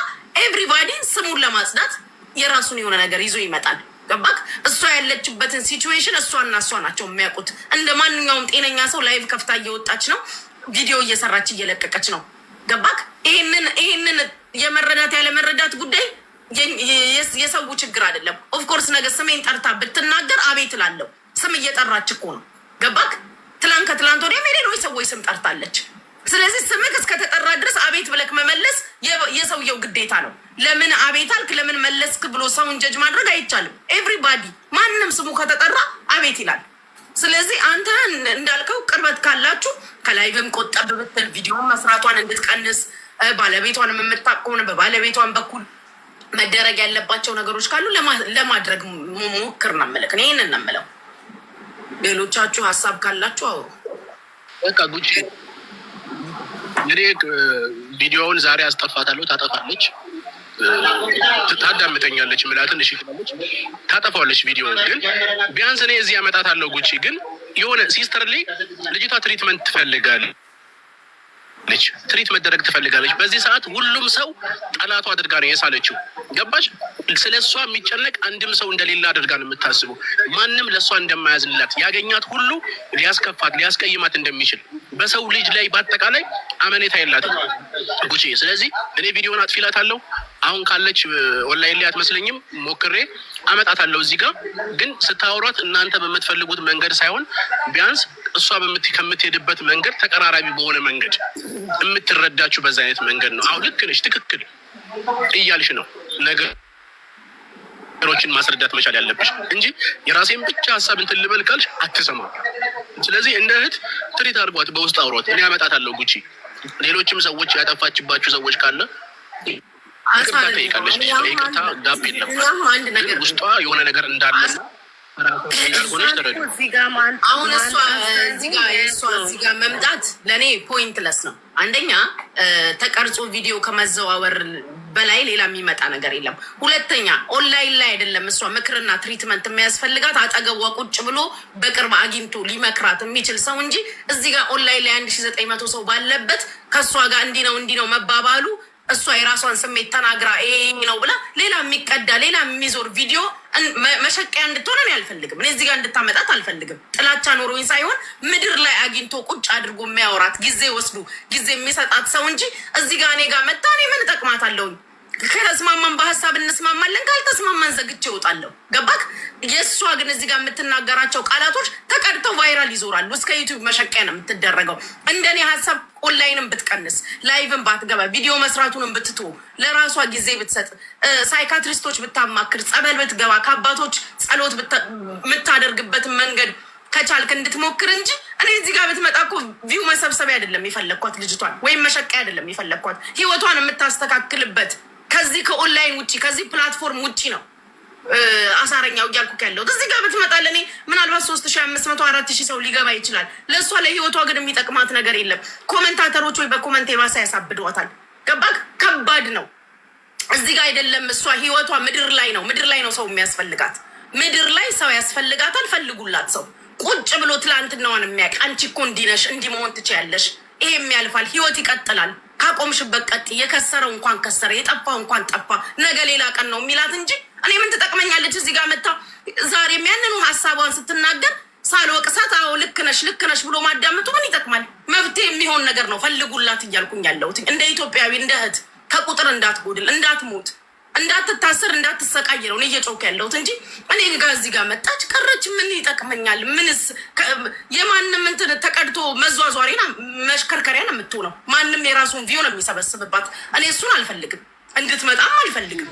ኤቭሪባዲ ስሙን ለማጽዳት የራሱን የሆነ ነገር ይዞ ይመጣል። ገባክ? እሷ ያለችበትን ሲቹዌሽን እሷና እሷ ናቸው የሚያውቁት። እንደ ማንኛውም ጤነኛ ሰው ላይቭ ከፍታ እየወጣች ነው፣ ቪዲዮ እየሰራች እየለቀቀች ነው። ገባክ? ይሄንን የመረዳት ያለ መረዳት ጉዳይ የሰው ችግር አይደለም። ኦፍኮርስ ነገ ስሜን ጠርታ ብትናገር አቤት እላለሁ። ስም እየጠራች እኮ ነው። ገባክ? ትላንት ከትላንት ወዲያ ሌሎች ሰዎች ስም ጠርታለች። ስለዚህ ስምክ እስከተጠራ ድረስ አቤት ብለክ መመለስ የሰውየው ግዴታ ነው። ለምን አቤት አልክ ለምን መለስክ ብሎ ሰውን ጀጅ ማድረግ አይቻልም። ኤቭሪባዲ ማንም ስሙ ከተጠራ አቤት ይላል። ስለዚህ አንተ እንዳልከው ቅርበት ካላችሁ ከላይቭም ቆጠብ ብትል ቪዲዮን መስራቷን እንድትቀንስ ባለቤቷን የምታውቅ ከሆነ በባለቤቷን በኩል መደረግ ያለባቸው ነገሮች ካሉ ለማድረግ ሞክር ነው የምልህ። ይህንን ነው የምለው። ሌሎቻችሁ ሀሳብ ካላችሁ አውሩ። በቃ ጉቺ እንግዲህ ቪዲዮውን ዛሬ አስጠፋታለሁ። ታጠፋለች፣ ታዳምጠኛለች፣ ምላትን እሺ ትላለች፣ ታጠፋለች ቪዲዮውን። ግን ቢያንስ እኔ እዚህ አመጣታለሁ። ጉቺ ግን የሆነ ሲስተር ላይ ልጅቷ ትሪትመንት ትፈልጋለች፣ ትሪት መደረግ ትፈልጋለች። በዚህ ሰዓት ሁሉም ሰው ጠላቷ አድርጋ ነው የሳለችው። ገባች? ስለ እሷ የሚጨነቅ አንድም ሰው እንደሌለ አድርጋ ነው የምታስበው። ማንም ለእሷ እንደማያዝንላት ያገኛት ሁሉ ሊያስከፋት ሊያስቀይማት እንደሚችል በሰው ልጅ ላይ በአጠቃላይ አመኔታ የላትም ጉቺ። ስለዚህ እኔ ቪዲዮን አጥፊላታለሁ። አሁን ካለች ኦንላይን ላይ አትመስለኝም። ሞክሬ አመጣታለሁ እዚህ ጋር። ግን ስታወሯት እናንተ በምትፈልጉት መንገድ ሳይሆን ቢያንስ እሷ ከምትሄድበት መንገድ ተቀራራቢ በሆነ መንገድ የምትረዳችሁ በዛ አይነት መንገድ ነው። አሁን ልክ ነሽ፣ ትክክል እያልሽ ነው ነገሮችን ማስረዳት መቻል ያለብሽ እንጂ የራሴን ብቻ ሀሳብ እንትን ልበል ካልሽ አትሰማም። ስለዚህ እንደ እህት ትሪት አድርጓት፣ በውስጥ አውሯት። እኔ አመጣታለሁ ጉቺ። ሌሎችም ሰዎች ያጠፋችባችሁ ሰዎች ካለ ይቅርታ ጠይቃለች። ይቅርታ ጋብ የለም። ውስጧ የሆነ ነገር እንዳለ አሁን እሷ እዚህ ጋር መምጣት ለእኔ ፖይንትለስ ነው። አንደኛ ተቀርጾ ቪዲዮ ከመዘዋወር በላይ ሌላ የሚመጣ ነገር የለም። ሁለተኛ ኦንላይን ላይ አይደለም እሷ ምክርና ትሪትመንት የሚያስፈልጋት አጠገቧ ቁጭ ብሎ በቅርብ አግኝቶ ሊመክራት የሚችል ሰው እንጂ እዚህ ጋር ኦንላይን ላይ 1900 ሰው ባለበት ከእሷ ጋር እንዲህ ነው መባባሉ እሷ የራሷን ስሜት ተናግራ ይሄ ነው ብላ ሌላ የሚቀዳ ሌላ የሚዞር ቪዲዮ መሸቀያ እንድትሆን እኔ አልፈልግም። እኔ እዚህ ጋር እንድታመጣት አልፈልግም። ጥላቻ ኖሮኝ ሳይሆን ምድር ላይ አግኝቶ ቁጭ አድርጎ የሚያወራት ጊዜ ወስዶ ጊዜ የሚሰጣት ሰው እንጂ እዚህ ጋር እኔ ጋር መጣ እኔ ምን እጠቅማታለሁኝ? ከተስማማን በሀሳብ እንስማማለን፣ ካልተስማማን ዘግቼ እወጣለሁ። ገባክ? የእሷ ግን እዚህ ጋር የምትናገራቸው ቃላቶች ተቀድተው ቫይራል ይዞራሉ። እስከ ዩቲዩብ መሸቀያ ነው የምትደረገው። እንደኔ ሀሳብ ኦንላይንም ብትቀንስ፣ ላይቭን ባትገባ፣ ቪዲዮ መስራቱንም ብትቶ፣ ለራሷ ጊዜ ብትሰጥ፣ ሳይካትሪስቶች ብታማክር፣ ጸበል ብትገባ፣ ከአባቶች ጸሎት የምታደርግበትን መንገድ ከቻልክ እንድትሞክር እንጂ እኔ እዚህ ጋር ብትመጣ እኮ ቪው መሰብሰቢያ አይደለም የፈለግኳት ልጅቷን፣ ወይም መሸቀያ አይደለም የፈለግኳት። ህይወቷን የምታስተካክልበት ከዚህ ከኦንላይን ውጭ ከዚህ ፕላትፎርም ውጭ ነው አሳረኛው እያልኩ ያለሁት። እዚህ ጋር ብትመጣ ለእኔ ምናልባት 3500 4000 ሰው ሊገባ ይችላል። ለእሷ ለህይወቷ ግን የሚጠቅማት ነገር የለም። ኮመንታተሮች ወይ በኮመንት የባሰ ያሳብደዋታል። ገባክ? ከባድ ነው። እዚህ ጋር አይደለም እሷ ህይወቷ ምድር ላይ ነው። ምድር ላይ ነው ሰው የሚያስፈልጋት። ምድር ላይ ሰው ያስፈልጋታል። ፈልጉላት ሰው ቁጭ ብሎ ትላንትናዋን የሚያውቅ አንቺ እኮ እንዲህ ነሽ እንዲህ መሆን ትችያለሽ፣ ይሄም ያልፋል፣ ህይወት ይቀጥላል፣ ካቆምሽበት ቀጥ፣ የከሰረው እንኳን ከሰረ፣ የጠፋው እንኳን ጠፋ፣ ነገ ሌላ ቀን ነው የሚላት እንጂ እኔ ምን ትጠቅመኛለች? እዚህ ጋር መታ ዛሬም ያንኑ ሀሳቧን ስትናገር ሳልወቅሳት አዎ ልክ ነሽ ብሎ ማዳመጡ ምን ይጠቅማል? መብቴ የሚሆን ነገር ነው። ፈልጉላት እያልኩኝ ያለሁት እንደ ኢትዮጵያዊ እንደ እህት ከቁጥር እንዳትጎድል እንዳትሞት እንዳትታሰር እንዳትሰቃይ ነው እኔ እየጮክ ያለሁት እንጂ እኔ ጋር እዚህ ጋር መጣች ቀረች ምን ይጠቅመኛል? ምንስ የማንም እንትን ተቀድቶ መዟዟሪና መሽከርከሪያ ነው የምትሆነው። ማንም የራሱን ቪው ነው የሚሰበስብባት። እኔ እሱን አልፈልግም፣ እንድትመጣም አልፈልግም።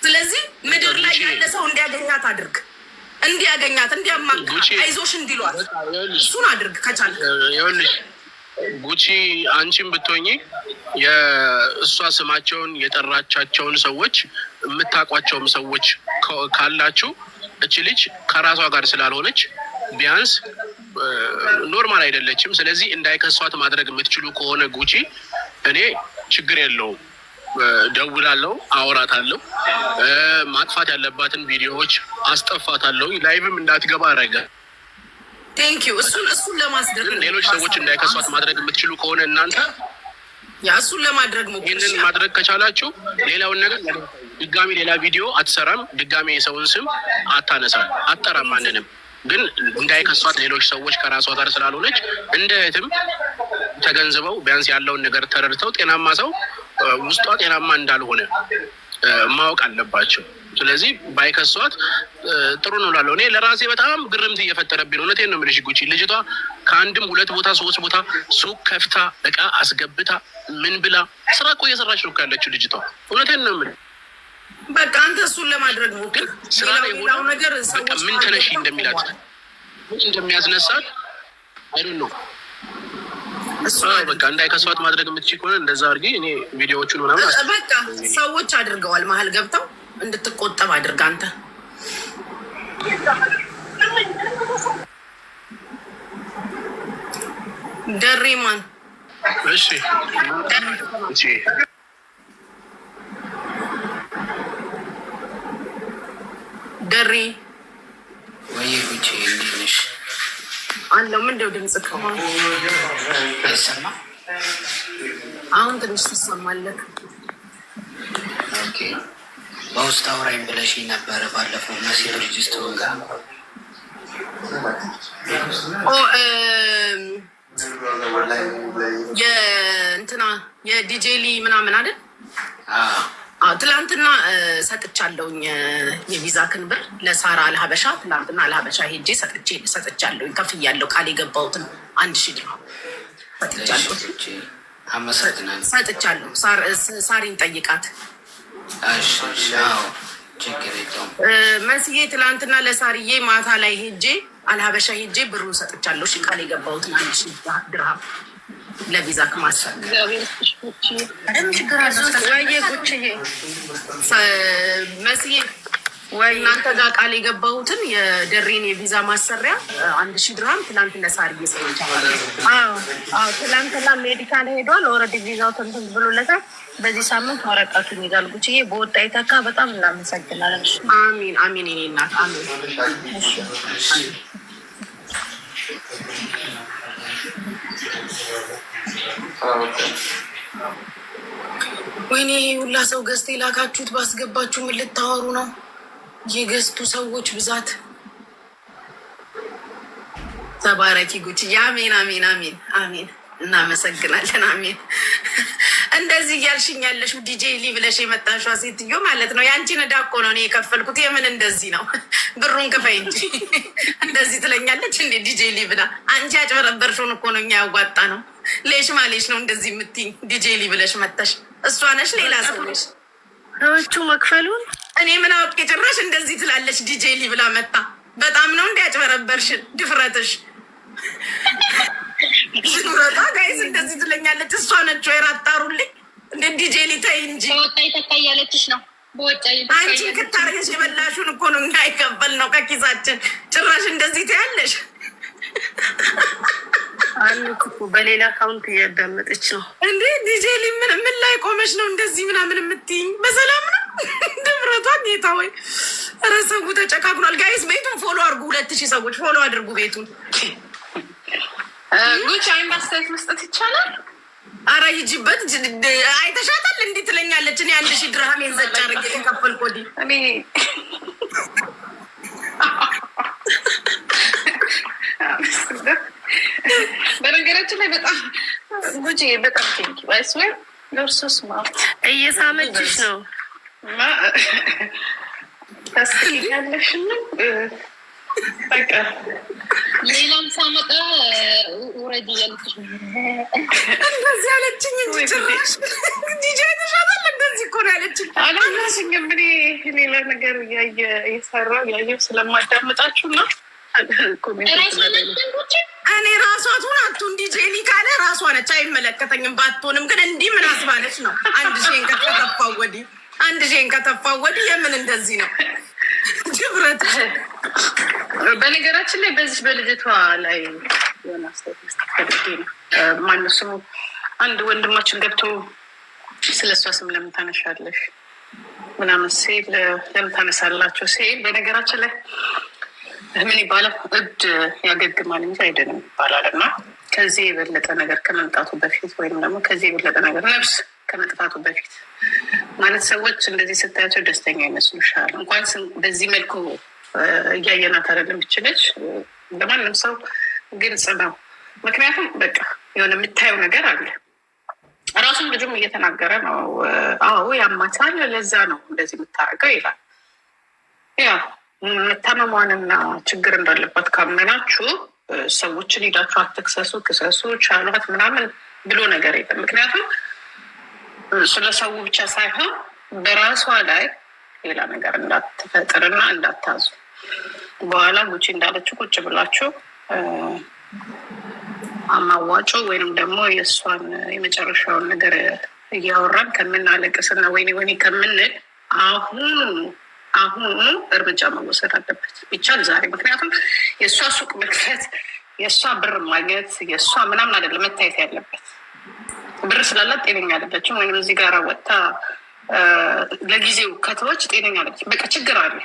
ስለዚህ ምድር ላይ ያለ ሰው እንዲያገኛት አድርግ፣ እንዲያገኛት እንዲያማካ አይዞሽ እንዲሏት እሱን አድርግ ከቻልክ። ጉቺ አንቺን ብትሆኚ የእሷ ስማቸውን የጠራቻቸውን ሰዎች የምታውቋቸውም ሰዎች ካላችሁ እች ልጅ ከራሷ ጋር ስላልሆነች ቢያንስ ኖርማል አይደለችም። ስለዚህ እንዳይከሷት ማድረግ የምትችሉ ከሆነ ጉቺ እኔ ችግር የለውም፣ ደውላለሁ፣ አወራታለሁ፣ ማጥፋት ያለባትን ቪዲዮዎች አስጠፋታለሁ፣ ላይቭም እንዳትገባ አረገ። ቴንኪው። እሱን ለማስደረግ ሌሎች ሰዎች እንዳይከሷት ማድረግ የምትችሉ ከሆነ እናንተ እሱን ለማድረግ ነው። ይህንን ማድረግ ከቻላችሁ ሌላውን ነገር ድጋሚ ሌላ ቪዲዮ አትሰራም፣ ድጋሚ የሰውን ስም አታነሳም፣ አትጠራም። ማንንም ግን እንዳይከሷት ሌሎች ሰዎች ከራሷ ጋር ስላልሆነች እንደ እህትም ተገንዝበው ቢያንስ ያለውን ነገር ተረድተው ጤናማ ሰው ውስጧ ጤናማ እንዳልሆነ ማወቅ አለባቸው። ስለዚህ ባይከሷት ጥሩ ነው እላለሁ። እኔ ለራሴ በጣም ግርምት እየፈጠረብኝ ነው። እውነቴን ነው የምልሽ ጉቺ። ልጅቷ ከአንድም 2 ቦታ 3 ቦታ ሱቅ ከፍታ እቃ አስገብታ ምን ብላ ስራ እኮ እየሰራች ነው ያለችው ልጅቷ። እውነቴን ነው የምልሽ። በቃ አንተ እሱን ለማድረግ ነው። ግን ስራ ላይ ሆነው ነገር ምን ተነሺ እንደሚላት እንደሚያስነሳት አይደል ነው። በቃ እንዳይከሷት ማድረግ የምትችል ከሆነ እንደዛ አድርጊ። እኔ ቪዲዮዎቹን ምናምን በቃ ሰዎች አድርገዋል፣ መሀል ገብተው እንድትቆጠብ አድርግ አንተ። ደሬማን እሺ ደሬ ወይ ጉቺ እንዴት ነሽ? አለው ምንድነው ድምጽ ከሆነ አይሰማ? አሁን ትንሽ ትሰማለህ። ኦኬ በውስጥ አውራኝ ብለሽ ነበረ ባለፈው መሲ ሬጅስተሩን ጋር የእንትና የዲጄሊ ምናምን አይደል? ትላንትና ሰጥቻለሁኝ የቪዛክን ብር ለሳራ አልሀበሻ። ትላንትና አልሀበሻ ሄጄ ሰጥቻለሁኝ፣ ከፍያለሁ። ቃል የገባሁትን 1000 ድርሃም ሰጥቻለሁ። ሳሪን ጠይቃት። መስዬ ትላንትና ለሳርዬ ማታ ላይ ሄጄ አልሀበሻ ሄጄ ብሩ ሰጥቻለሁ። ቃል የገባሁትን 1000 ድርሃም ለቪዛክ ማሰል መስዬ እናንተ ጋር ቃል የገባሁትን የደሬን የቪዛ ማሰሪያ 1000 ድርሃም ትላንት ለሳርዬ ሰጥቻለሁ። ትላንትና ሜዲካል ሄዷል። ኦልሬዲ ቪዛው እንትን ብሎለታል። በዚህ ሳምንት ወረቀቱን ይዛል። ጉቺዬ በወጣ ይተካ። በጣም እናመሰግናለን። አሚን አሚን። የኔ እናት አሚን። ወይኔ ሁላ ሰው ገዝት የላካችሁት ባስገባችሁ ምን ልታወሩ ነው? የገዝቱ ሰዎች ብዛት። ተባረኪ ጉቺ። አሜን አሜን አሜን አሜን። እናመሰግናለን። አሜን። እንደዚህ እያልሽኝ ያለሽው ዲጄ ሊ ብለሽ የመጣሽዋ ሴትዮ ማለት ነው። የአንቺን ዕዳ እኮ ነው እኔ የከፈልኩት። የምን እንደዚህ ነው? ብሩን ክፈይ እንጂ እንደዚህ ትለኛለች እንዴ ዲጄ ሊ ብላ። አንቺ ያጭበረበርሽውን እኮ ነው እኛ ያዋጣ ነው። ሌሽ ማሌሽ ነው እንደዚህ የምትይኝ ዲጄ ሊ ብለሽ መጣሽ። እሷ ነሽ ሌላ ሰው ነሽ? ሰዎቹ መክፈሉን እኔ ምን አውቄ? ጭራሽ እንደዚህ ትላለች ዲጄ ሊ ብላ መጣ። በጣም ነው እንዲያጭበረበርሽን ድፍረትሽ። ሽኑረታ ጋይዝ እንደዚህ ትለኛለች። እሷ ነች ወይ? ራጣሩልኝ እንደ ዲጄ ሊ ተይ እንጂ በወጣ ይተካ እያለችሽ ነው። አንቺ ክታርገሽ የበላሹን እኮ ነው እኛ አይከፈል ነው ከኪሳችን። ጭራሽ እንደዚህ ትያለሽ። በሌላ አካውንት እያዳመጠች ነው እንዴ ዲጄ ሊ ምን ላይ ቆመች ነው እንደዚህ ምናምን የምትይኝ? በሰላም ነው ድፍረቷ። ጌታ ወይ ኧረ ሰው ተጨካክሏል። ጋይዝ ቤቱን ፎሎ አድርጉ። 2000 ሰዎች ፎሎ አድርጉ ቤቱን። ጉቺ አይን ባስተያየት መስጠት ይቻላል? አረ ሂጂበት። አይተሻታል እንዲህ ትለኛለች። እኔ 1000 ድርሃም የዘጭ አድርጌ የተከፈልኩ ወዲህ እኔ በነገራችን ላይ በጣም ጉቺ በጣም ቴንኪ ባይስዌ ለርሶስ ማ እየሳመችሽ ነው። ያለሽንም በቃ ሌላም ሳመጣ ውረድ እያለች እንደዚህ ያለችኝ እንጂ ጭራሽ ዲጄ ተሻታል። እንደዚህ እኮ ነው ያለችኝ። አላናስኝም እኔ ሌላ ነገር የሰራው ያየው ስለማዳምጣችሁ ነው። እኔ ራሷ ትሆን አቱን ዲጄ ሊ ካለ ራሷ ነች፣ አይመለከተኝም። ባትሆንም ግን እንዲህ ምን አስባለች ነው? አንድ ሼን ከተፋው ወዲህ የምን እንደዚህ ነው ጅብረት። በነገራችን ላይ በዚህ በልጅቷ ላይ የሆነ አስተያየት ነው። ማነው ስሙ? አንድ ወንድማችን ገብቶ ስለ እሷ ስም ለምን ታነሻለሽ ምናምን ሲል ለምን ታነሳላቸው ሲል፣ በነገራችን ላይ ምን ይባላል? እብድ ያገግማል እንጂ አይደለም ይባላል። እና ከዚህ የበለጠ ነገር ከመምጣቱ በፊት ወይም ደግሞ ከዚህ የበለጠ ነገር ነፍስ ከመጥፋቱ በፊት ማለት ሰዎች እንደዚህ ስታያቸው ደስተኛ ይመስሉሻል። እንኳን በዚህ መልኩ እያየናት አይደለም ብችለች ለማንም ሰው ግልጽ ነው። ምክንያቱም በቃ የሆነ የምታየው ነገር አለ። ራሱን ልጁም እየተናገረ ነው። አዎ ያማታል፣ ለዛ ነው እንደዚህ የምታደርገው ይላል። ያ መታመሟንና ችግር እንዳለባት ካመናችሁ ሰዎችን ሄዳችሁ አትክሰሱ፣ ክሰሱ፣ ቻሏት ምናምን ብሎ ነገር የለም። ምክንያቱም ስለ ሰው ብቻ ሳይሆን በራሷ ላይ ሌላ ነገር እንዳትፈጥርና እንዳታዙ። በኋላ ጉቺ እንዳለችው ቁጭ ብላችሁ አማዋጮ ወይንም ደግሞ የእሷን የመጨረሻውን ነገር እያወራን ከምናለቅስና ወይኔ ከምንል አሁኑ እርምጃ መወሰድ አለበት ቢቻል ዛሬ። ምክንያቱም የእሷ ሱቅ መክፈት፣ የእሷ ብር ማግኘት፣ የእሷ ምናምን አይደለም መታየት ያለበት። ብር ስላላት ጤነኛ አይደለችም፣ ወይም እዚህ ጋር ወጥታ ለጊዜው ከተወች ጤነኛ አይደለችም። በቃ ችግር አለ።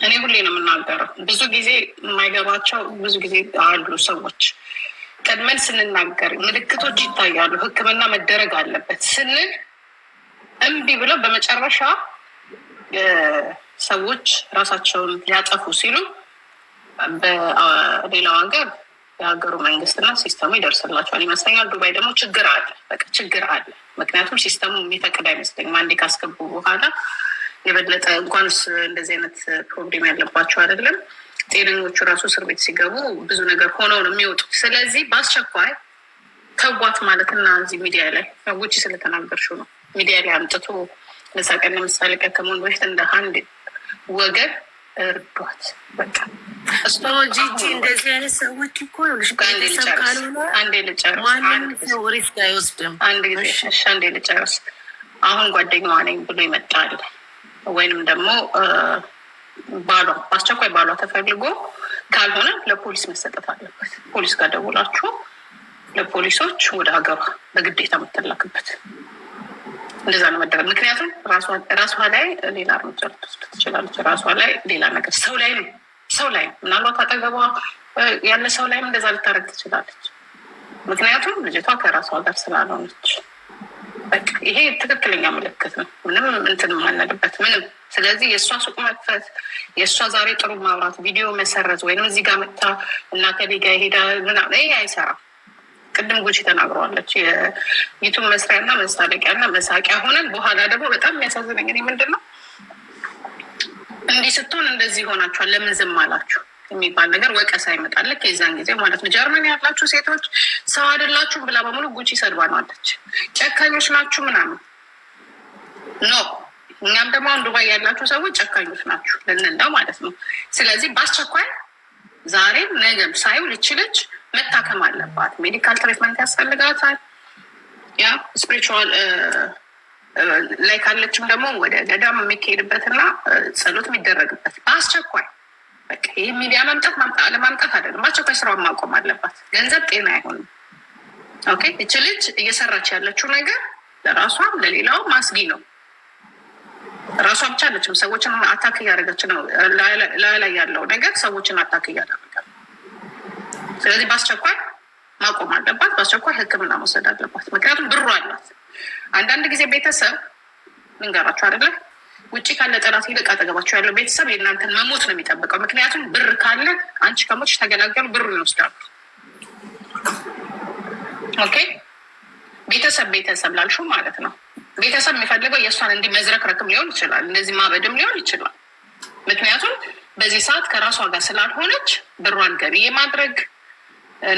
እኔ ሁሌ ነው የምናገረው። ብዙ ጊዜ የማይገባቸው ብዙ ጊዜ አሉ ሰዎች። ቀድመን ስንናገር ምልክቶች ይታያሉ፣ ሕክምና መደረግ አለበት ስንል እምቢ ብለው በመጨረሻ ሰዎች ራሳቸውን ሊያጠፉ ሲሉ በሌላው ሀገር የሀገሩ መንግስትና ሲስተሙ ይደርስላቸዋል ይመስለኛል። ዱባይ ደግሞ ችግር አለ፣ በቃ ችግር አለ። ምክንያቱም ሲስተሙ የሚፈቅድ አይመስለኝም። አንዴ ካስገቡ በኋላ የበለጠ እንኳንስ እንደዚህ አይነት ፕሮብሌም ያለባቸው አይደለም ጤነኞቹ ራሱ እስር ቤት ሲገቡ ብዙ ነገር ሆነው ነው የሚወጡት። ስለዚህ በአስቸኳይ ተዋት ማለትና እዚህ ሚዲያ ላይ ውጭ ስለተናገርሽው ነው ሚዲያ ላይ አምጥቶ ለሳቀን ለምሳሌ ከመሆን በፊት እንደ አንድ ወገን እርዷት። በቃ ጂጂ እንደዚህ አይነት ሰዎች እኮ አንዴ ልጨርስ። አሁን ጓደኛዋ ነኝ ብሎ ይመጣል ወይንም ደግሞ ባሏ በአስቸኳይ ባሏ ተፈልጎ ካልሆነ ለፖሊስ መሰጠት አለበት። ፖሊስ ጋር ደውላችሁ ለፖሊሶች ወደ ሀገሯ በግዴታ የምትላክበት እንደዛ ነው መደረግ። ምክንያቱም ራሷ ላይ ሌላ እርምጃ ልትወስድ ትችላለች። ራሷ ላይ ሌላ ነገር ሰው ላይ ምናልባት አጠገቧ ያለ ሰው ላይም እንደዛ ልታደርግ ትችላለች። ምክንያቱም ልጅቷ ከራሷ ጋር ስላልሆነች በቃ ይሄ ትክክለኛ ምልክት ነው። ምንም እንትን ማነልበት ምንም። ስለዚህ የእሷ ሱቅ መክፈት፣ የእሷ ዛሬ ጥሩ ማውራት፣ ቪዲዮ መሰረዝ ወይም እዚህ ጋር መጥታ እናቴ ጋ ሄዳ ምናምን ይሄ አይሰራም። ቅድም ጉቺ ተናግረዋለች። የዩቱብ መስሪያና መሳለቂያና መሳቂያ ሆነን በኋላ ደግሞ በጣም የሚያሳዝነኝ እኔ ምንድን ነው እንዲህ ስትሆን እንደዚህ ሆናችኋል ለምን ዝም አላችሁ የሚባል ነገር ወቀሳ ይመጣል። ልክ የዛን ጊዜ ማለት ነው ጀርመን ያላችሁ ሴቶች ሰው አይደላችሁም ብላ በሙሉ ጉቺ ሰድባ ነው አለች። ጨካኞች ናችሁ ምናምን ኖ። እኛም ደግሞ አሁን ዱባይ ያላችሁ ሰዎች ጨካኞች ናችሁ ልንለው ማለት ነው። ስለዚህ በአስቸኳይ ዛሬም ነገም ሳይውል ይችለች መታከም አለባት። ሜዲካል ትሪትመንት ያስፈልጋታል። ያ ስፒሪቹዋል ላይ ካለችም ደግሞ ወደ ገዳም የሚካሄድበትና ጸሎት የሚደረግበት በአስቸኳይ በቃ ይህ ሚዲያ መምጣት ለማምጣት አይደለም። በአስቸኳይ ስራውን ማቆም አለባት። ገንዘብ ጤና አይሆንም። ኦኬ እች ልጅ እየሰራች ያለችው ነገር ለራሷም ለሌላው ማስጊ ነው። ራሷ ብቻ አለችም ሰዎችን አታክ እያደረገች ነው። ላይ ያለው ነገር ሰዎችን አታክ እያደረገ ነው። ስለዚህ በአስቸኳይ ማቆም አለባት። በአስቸኳይ ሕክምና መውሰድ አለባት። ምክንያቱም ብሩ አላት። አንዳንድ ጊዜ ቤተሰብ ልንገራችሁ አይደለም ውጭ ካለ ጠላት ይልቅ አጠገባቸው ያለው ቤተሰብ የእናንተን መሞት ነው የሚጠብቀው። ምክንያቱም ብር ካለ አንቺ ከሞች ተገላገሉ ብሩን ይወስዳሉ። ኦኬ ቤተሰብ ላልሹ ማለት ነው። ቤተሰብ የሚፈልገው የእሷን እንዲመዝረክረክም ሊሆን ይችላል፣ እንደዚህ ማበድም ሊሆን ይችላል። ምክንያቱም በዚህ ሰዓት ከራሷ ጋር ስላልሆነች ብሯን ገቢ የማድረግ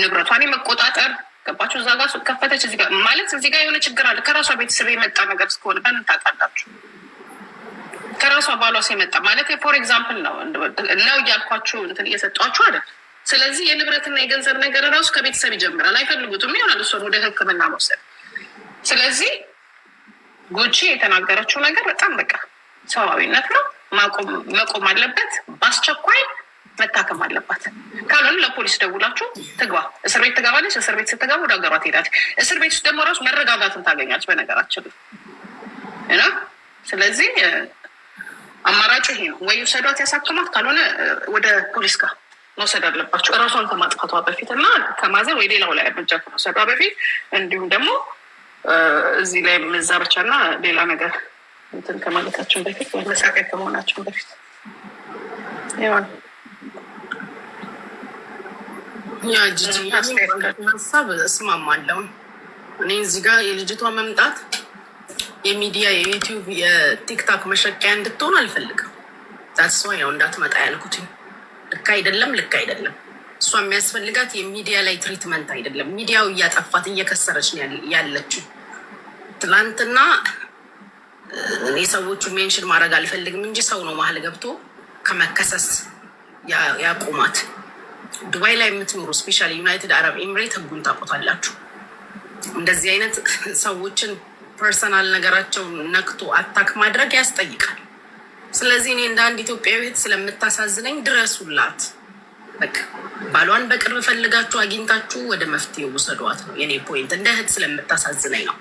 ንብረቷን የመቆጣጠር ገባችሁ። እዛ ጋር ሱቅ ከፈተች እዚህ ጋር ማለት እዚህ ጋር የሆነ ችግር አለ። ከራሷ ቤተሰብ የመጣ ነገር እስከሆነ በምን ታውቃላችሁ? ከራሷ ባሏ የመጣ ማለት ፎር ኤግዛምፕል ነው እያልኳችሁ እንትን እየሰጧችሁ አይደል? ስለዚህ የንብረትና የገንዘብ ነገር ራሱ ከቤተሰብ ይጀምራል። አይፈልጉትም ይሆናል እሷን ወደ ሕክምና መውሰድ። ስለዚህ ጉቺ የተናገረችው ነገር በጣም በቃ ሰዋዊነት ነው፣ መቆም አለበት። በአስቸኳይ መታከም አለባት። ካልሆነ ለፖሊስ ደውላችሁ ትግባ፣ እስር ቤት ትገባለች። እስር ቤት ስትገባ ወደ ሀገሯ ትሄዳለች። እስር ቤት ውስጥ ደግሞ ራሱ መረጋጋትን ታገኛለች በነገራችን እና ስለዚህ አማራጭ ይሄ ነው። ወይ ውሰዷት ያሳክማት፣ ካልሆነ ወደ ፖሊስ ጋር መውሰድ አለባቸው እራሷን ከማጥፋቷ በፊት እና ከማዘን ወይ ሌላው ላይ እርምጃ ከመውሰዷ በፊት እንዲሁም ደግሞ እዚህ ላይ መዛበቻ እና ሌላ ነገር እንትን ከማለታችን በፊት ወይ መሳቂያ ከመሆናችን በፊት ይሆን ሀሳብ እስማማለሁ። እኔ እዚህ ጋር የልጅቷ መምጣት የሚዲያ የዩቲዩብ የቲክታክ መሸቂያ እንድትሆን አልፈልግም። ዛስዋ ያው እንዳትመጣ ያልኩትኝ ልክ አይደለም፣ ልክ አይደለም። እሷ የሚያስፈልጋት የሚዲያ ላይ ትሪትመንት አይደለም። ሚዲያው እያጠፋት እየከሰረች ያለችው። ትላንትና እኔ ሰዎቹ ሜንሽን ማድረግ አልፈልግም እንጂ ሰው ነው መሀል ገብቶ ከመከሰስ ያቁማት። ዱባይ ላይ የምትኖሩ ስፔሻሊ ዩናይትድ አረብ ኤምሬት ህጉን ታውቁታላችሁ። እንደዚህ አይነት ሰዎችን ፐርሰናል ነገራቸውን ነክቶ አታክ ማድረግ ያስጠይቃል። ስለዚህ እኔ እንደ አንድ ኢትዮጵያዊት ስለምታሳዝነኝ ድረሱላት። በቃ ባሏን በቅርብ ፈልጋችሁ አግኝታችሁ ወደ መፍትሄ ውሰዷት ነው የኔ ፖይንት። እንደ እህት ስለምታሳዝነኝ ነው።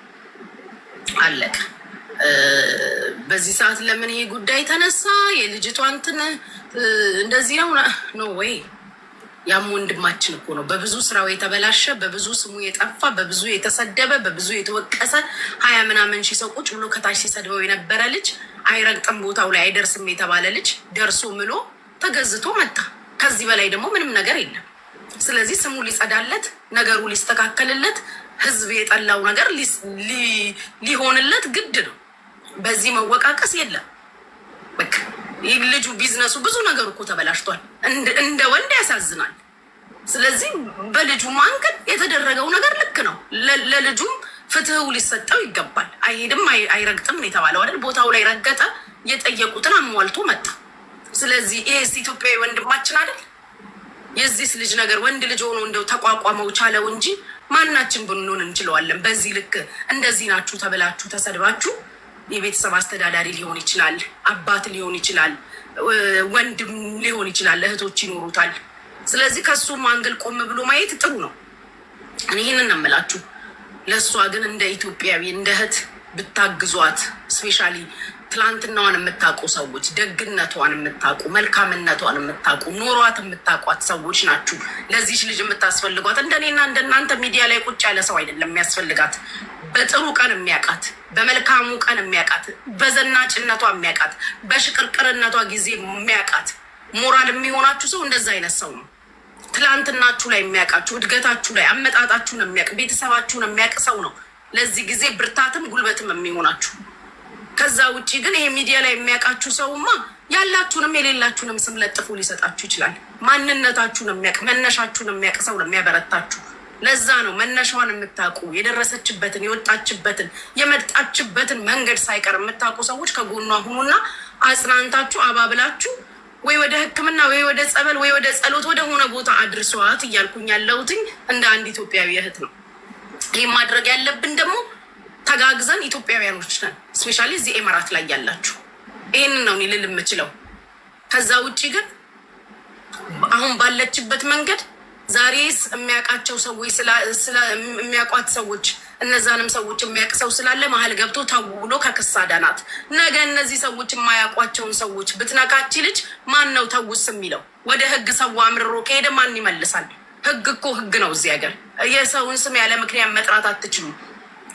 አለቀ። በዚህ ሰዓት ለምን ይሄ ጉዳይ ተነሳ? የልጅቷ እንትን እንደዚህ ነው ወይ? ያም ወንድማችን እኮ ነው። በብዙ ስራው የተበላሸ፣ በብዙ ስሙ የጠፋ፣ በብዙ የተሰደበ፣ በብዙ የተወቀሰ 20 ምናምን ሺህ ሰው ቁጭ ብሎ ከታች ሲሰድበው የነበረ ልጅ፣ አይረግጥም ቦታው ላይ አይደርስም የተባለ ልጅ ደርሶ ምሎ ተገዝቶ መጣ። ከዚህ በላይ ደግሞ ምንም ነገር የለም። ስለዚህ ስሙ ሊጸዳለት፣ ነገሩ ሊስተካከልለት፣ ህዝብ የጠላው ነገር ሊሆንለት ግድ ነው። በዚህ መወቃቀስ የለም። በቃ ልጁ ቢዝነሱ ብዙ ነገሩ እኮ ተበላሽቷል። እንደ ወንድ ያሳዝናል። ስለዚህ በልጁ ማንገድ የተደረገው ነገር ልክ ነው። ለልጁም ፍትህው ሊሰጠው ይገባል። አይሄድም አይረግጥም የተባለው አይደል? ቦታው ላይ ረገጠ፣ የጠየቁትን አሟልቶ መጣ። ስለዚህ ይሄስ ኢትዮጵያዊ ወንድማችን አይደል? የዚህ ልጅ ነገር ወንድ ልጅ ሆኖ እንደው ተቋቋመው ቻለው እንጂ ማናችን ብንሆን እንችለዋለን። በዚህ ልክ እንደዚህ ናችሁ ተብላችሁ ተሰድባችሁ የቤተሰብ አስተዳዳሪ ሊሆን ይችላል፣ አባት ሊሆን ይችላል፣ ወንድም ሊሆን ይችላል፣ እህቶች ይኖሩታል። ስለዚህ ከሱ አንግል ቆም ብሎ ማየት ጥሩ ነው። እኔ ይህንን እምላችሁ። ለእሷ ግን እንደ ኢትዮጵያዊ እንደ እህት ብታግዟት። ስፔሻሊ ትላንትናዋን የምታውቁ ሰዎች፣ ደግነቷን የምታውቁ፣ መልካምነቷን የምታውቁ፣ ኖሯት የምታውቋት ሰዎች ናችሁ ለዚች ልጅ የምታስፈልጓት። እንደኔና እንደናንተ ሚዲያ ላይ ቁጭ ያለ ሰው አይደለም የሚያስፈልጋት። በጥሩ ቀን የሚያውቃት፣ በመልካሙ ቀን የሚያውቃት፣ በዘናጭነቷ የሚያውቃት፣ በሽቅርቅርነቷ ጊዜ የሚያውቃት ሞራል የሚሆናችሁ ሰው እንደዛ አይነት ሰው ነው። ትላንትናችሁ ላይ የሚያውቃችሁ፣ እድገታችሁ ላይ አመጣጣችሁን የሚያውቅ፣ ቤተሰባችሁን የሚያውቅ ሰው ነው ለዚህ ጊዜ ብርታትም ጉልበትም የሚሆናችሁ። ከዛ ውጭ ግን ይሄ ሚዲያ ላይ የሚያውቃችሁ ሰውማ ያላችሁንም የሌላችሁንም ስም ለጥፎ ሊሰጣችሁ ይችላል። ማንነታችሁን የሚያውቅ፣ መነሻችሁን የሚያውቅ ሰው ነው የሚያበረታችሁ። ለዛ ነው መነሻዋን የምታውቁ፣ የደረሰችበትን፣ የወጣችበትን፣ የመጣችበትን መንገድ ሳይቀር የምታውቁ ሰዎች ከጎኗ ሁኑና አጽናንታችሁ አባብላችሁ ወይ ወደ ሕክምና ወይ ወደ ጸበል ወይ ወደ ጸሎት ወደ ሆነ ቦታ አድርሰዋት እያልኩኝ ያለሁትኝ እንደ አንድ ኢትዮጵያዊ እህት ነው። ይህ ማድረግ ያለብን ደግሞ ተጋግዘን ኢትዮጵያውያኖች ነን። ስፔሻሊ እዚህ ኤመራት ላይ ያላችሁ ይህንን ነው ልል የምችለው። ከዛ ውጭ ግን አሁን ባለችበት መንገድ ዛሬስ የሚያውቃቸው ሰዎች የሚያውቋት ሰዎች እነዛንም ሰዎች የሚያውቅ ሰው ስላለ መሀል ገብቶ ተውሎ ከክስ አዳናት። ነገ እነዚህ ሰዎች የማያውቋቸውን ሰዎች ብትነካች ልጅ ማን ነው ተውስ የሚለው? ወደ ህግ ሰው አምርሮ ከሄደ ማን ይመልሳል? ህግ እኮ ህግ ነው። እዚህ ሀገር የሰውን ስም ያለ ምክንያት መጥራት አትችሉም።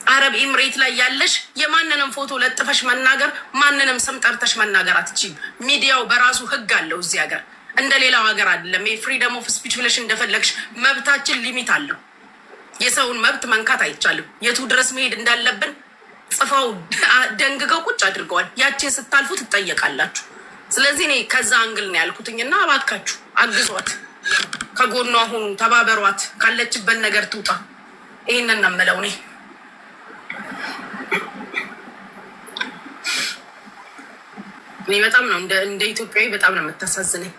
አረብ ኤምሬት ላይ ያለሽ የማንንም ፎቶ ለጥፈሽ መናገር፣ ማንንም ስም ጠርተሽ መናገር አትችልም። ሚዲያው በራሱ ህግ አለው። እዚህ ሀገር እንደ ሌላው ሀገር አይደለም። የፍሪደም ኦፍ ስፒች ብለሽ እንደፈለግሽ መብታችን ሊሚት አለው። የሰውን መብት መንካት አይቻልም። የቱ ድረስ መሄድ እንዳለብን ጽፈው ደንግገው ቁጭ አድርገዋል። ያችን ስታልፉ ትጠየቃላችሁ። ስለዚህ እኔ ከዛ አንግል ነው ያልኩትኝና እባካችሁ አግዟት፣ ከጎኗ ሁኑ፣ ተባበሯት፣ ካለችበት ነገር ትውጣ። ይህንን ነው የምለው እኔ። በጣም ነው እንደ ኢትዮጵያዊ በጣም ነው የምታሳዝነኝ።